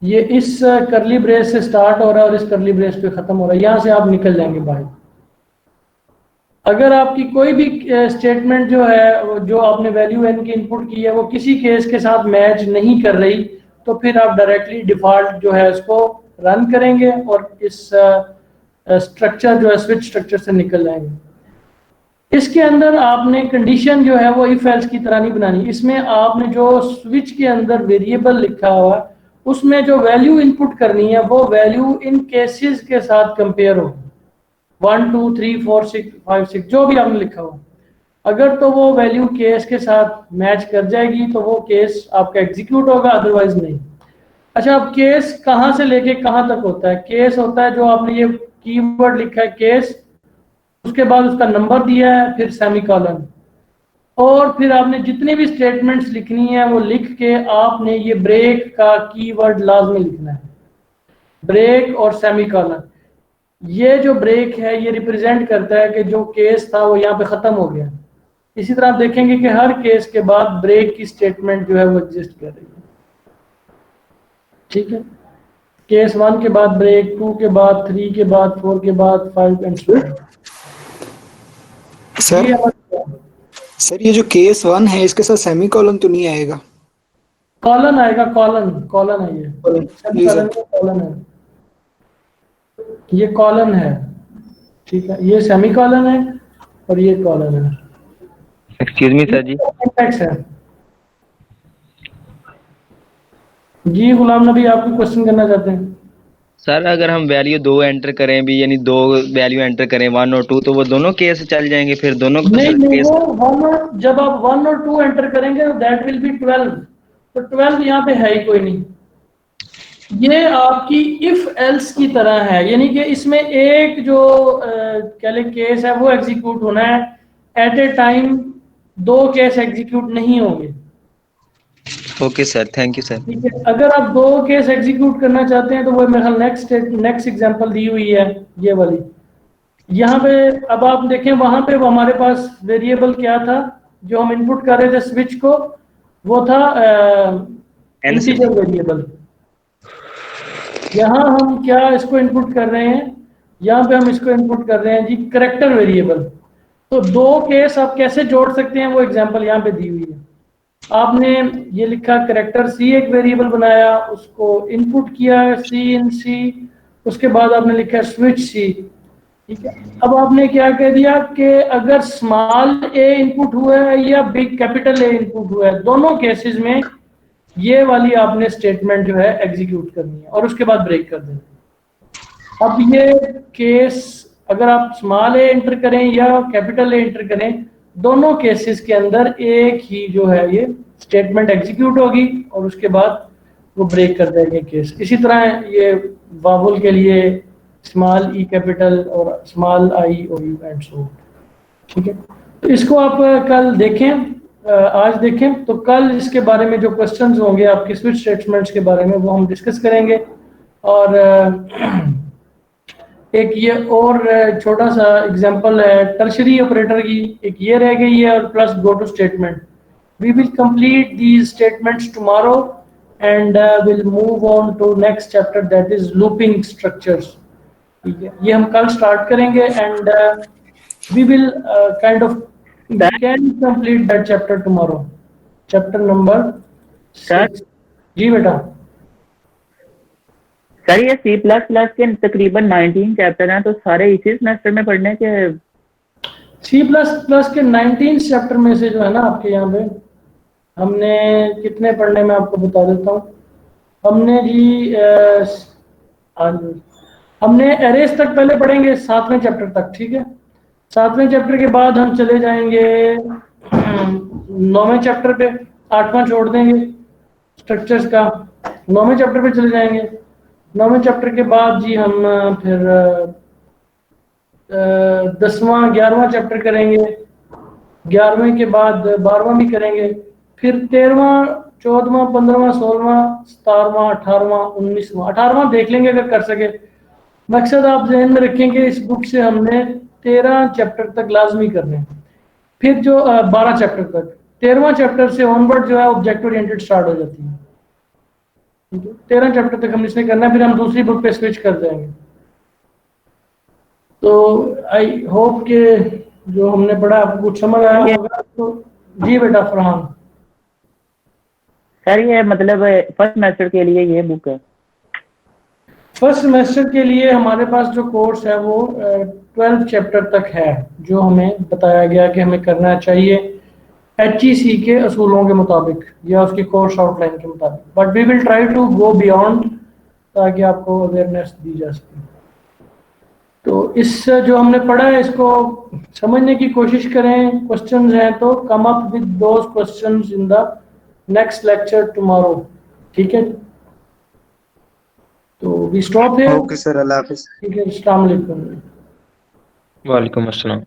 ये इस करली ब्रेस से स्टार्ट हो रहा है और इस करली ब्रेस पे खत्म हो रहा है, यहाँ से आप निकल जाएंगे बाहर। अगर आपकी कोई भी स्टेटमेंट जो है जो आपने वैल्यू n की इनपुट की है वो किसी केस के साथ मैच नहीं कर रही तो फिर आप डायरेक्टली डिफॉल्ट जो है उसको रन करेंगे और इस स्ट्रक्चर जो है स्विच स्ट्रक्चर से निकल जाएंगे। इसके अंदर आपने कंडीशन जो है वो इफ एल्स की तरह नहीं बनानी, इसमें आपने जो स्विच के अंदर वेरिएबल लिखा हुआ है उसमें जो वैल्यू इनपुट करनी है वो वैल्यू इन केसेस के साथ कंपेयर हो, 1 2 3 4 6 5 6 जो भी आपने लिखा हो। अगर तो वो वैल्यू केस के साथ मैच कर जाएगी तो वो केस आपका एग्जीक्यूट होगा, अदरवाइज नहीं। अच्छा, अब केस कहाँ से लेके कहाँ तक होता है? केस होता है जो आपने ये कीवर्ड लिखा है केस, उसके बाद उसका नंबर दिया है, फिर सेमीकोलन, और फिर आपने जितनी भी स्टेटमेंट्स लिखनी है वो लिख के आपने ये ब्रेक का कीवर्ड लाजमी लिखना है, ब्रेक और सेमीकोलन। ये जो ब्रेक है ये रिप्रेजेंट करता है कि जो केस था वो यहाँ पे खत्म हो गया। इसी तरह आप देखेंगे कि हर केस के बाद ब्रेक की स्टेटमेंट जो है वो एग्जिस्ट कर रही है, ठीक है। केस 1 के बाद ब्रेक, 2 के बाद, 3 के बाद, 4 के बाद, 5 एंड सो ऑन। सर ये जो केस 1 है इसके साथ सेमीकोलन तो नहीं आएगा? कॉलन आएगा, कॉलन है, ये सेमीकोलन का कॉलन है, ये कॉलन है, ठीक है, ये सेमीकोलन है और ये कॉलन है। एक्सक्यूज मी सर जी, सिंटैक्स है जी। गुलाम नबी आप कोई क्वेश्चन करना चाहते हैं? सर अगर हम वैल्यू 2 एंटर करें भी, यानी 2 वैल्यू एंटर करें 1 और 2, तो वो दोनों केस चल जाएंगे फिर दोनों नहीं, केस? वो जब आप 1 और 2 एंटर करेंगे तो दैट विल बी 12, तो 12 यहाँ पे है ही कोई नहीं। ये आपकी इफ एल्स की तरह है, यानी कि इसमें एक जो कह लें केस है वो एग्जीक्यूट होना है, at a time 2 case execute नहीं होंगे। Okay sir, thank you sir. ठीक है, अगर आप 2 केस एग्जीक्यूट करना चाहते हैं तो वो मेरे ख्याल नेक्स्ट एग्जांपल दी हुई है ये वाली। यहाँ पे अब आप देखें, वहां पे हमारे पास वेरिएबल क्या था जो हम इनपुट कर रहे थे स्विच को, वो था इंटीजर वेरिएबल। यहाँ हम क्या इसको इनपुट कर रहे हैं, यहाँ पे हम इसको इनपुट कर रहे हैं जी करैक्टर वेरिएबल। तो दो केस आप कैसे जोड़ सकते हैं वो एग्जांपल यहाँ पे दी हुई है। आपने ये लिखा कैरेक्टर सी एक वेरिएबल बनाया, उसको इनपुट किया सी इन सी, उसके बाद आपने लिखा स्विच सी, ठीक है। अब आपने क्या कह दिया कि अगर स्मॉल ए इनपुट हुआ है या बिग कैपिटल ए इनपुट हुआ है, दोनों केसेस में ये वाली आपने स्टेटमेंट जो है एग्जीक्यूट करनी है और उसके बाद ब्रेक कर देना। अब ये केस अगर आप स्मॉल ए एंटर करें या कैपिटल ए एंटर करें, दोनों केसेस के अंदर एक ही जो है ये स्टेटमेंट एग्जीक्यूट होगी और उसके बाद वो ब्रेक कर देंगे केस। इसी तरह ये वावल के लिए स्मॉल ई कैपिटल और स्मॉल आई और यू एंड सो, ठीक है। तो इसको आप कल देखें, आज देखें, तो कल इसके बारे में जो क्वेश्चंस होंगे आपके स्विच स्टेटमेंट्स के बारे में वो हम डिस्कस करेंगे। और एक ये और छोटा सा एग्जांपल है टर्शरी ऑपरेटर की, एक ये रह गई है और plus go to statement. We will complete these statements tomorrow and will move on to next chapter that is looping structures, ठीक है। ये हम कल स्टार्ट करेंगे and we will kind of can complete that chapter tomorrow, chapter number 6। जी बेटा। Sir ये C++ के तकरीबन 19 चैप्टर हैं, तो सारे इसी सेमेस्टर में पढ़ने के? C++ के 19 चैप्टर में से जो है ना आपके यहाँ पे हमने कितने पढ़ने में आपको बता देता हूँ। हमने जी हमने एरेस तक पहले पढ़ेंगे 7वें चैप्टर तक, ठीक है। 7वें चैप्टर के बाद हम चले जाएंगे 9वें चैप्टर पे, 8वां छोड़ देंगे स्ट्रक्चर्स का, 9वें चैप्टर पे चले जाएंगे। 9वें चैप्टर के बाद जी हम फिर 10वां 11वां चैप्टर करेंगे, 11वें के बाद 12वां भी करेंगे, फिर 13वां 14वां 15वां 16वां 17वां 18वां 19वां 18वां देख लेंगे अगर कर सके। मकसद आप ध्यान में रखेंगे इस बुक से हमने 13 चैप्टर तक लाजमी करने हैं, फिर जो 12 चैप्टर तक, 13वां चैप्टर से ऑनवर्ड जो है ऑब्जेक्ट ओरिएंटेड स्टार्ट हो जाती है, 13 चैप्टर तक हम इसने करना है, फिर हम दूसरी बुक पे स्विच कर जाएंगे। तो आई होप कि जो हमने पढ़ा आपको कुछ समझ आया होगा। तो जी बेटा फरहान। सर ये मतलब फर्स्ट सेमेस्टर के लिए ये बुक है? फर्स्ट सेमेस्टर के लिए हमारे पास जो कोर्स है वो 12 चैप्टर तक है, जो हमें बताया गया कि हमें करना चाहिए HEC के असूलों के मुताबिक या उसकी कोर्स आउटलाइन के मुताबिक, but we will try to go beyond ताकि आपको अवेयरनेस दी जा सके। तो इस जो हमने पढ़ा है इसको समझने की कोशिश करें। क्वेश्चंस हैं तो come up with those questions in the next lecture tomorrow, ठीक है। तो we stop here. Okay sir, Allah हाफिज। ठीक है, अस्सलाम वालेकुम। वालेकुम अस्सलाम।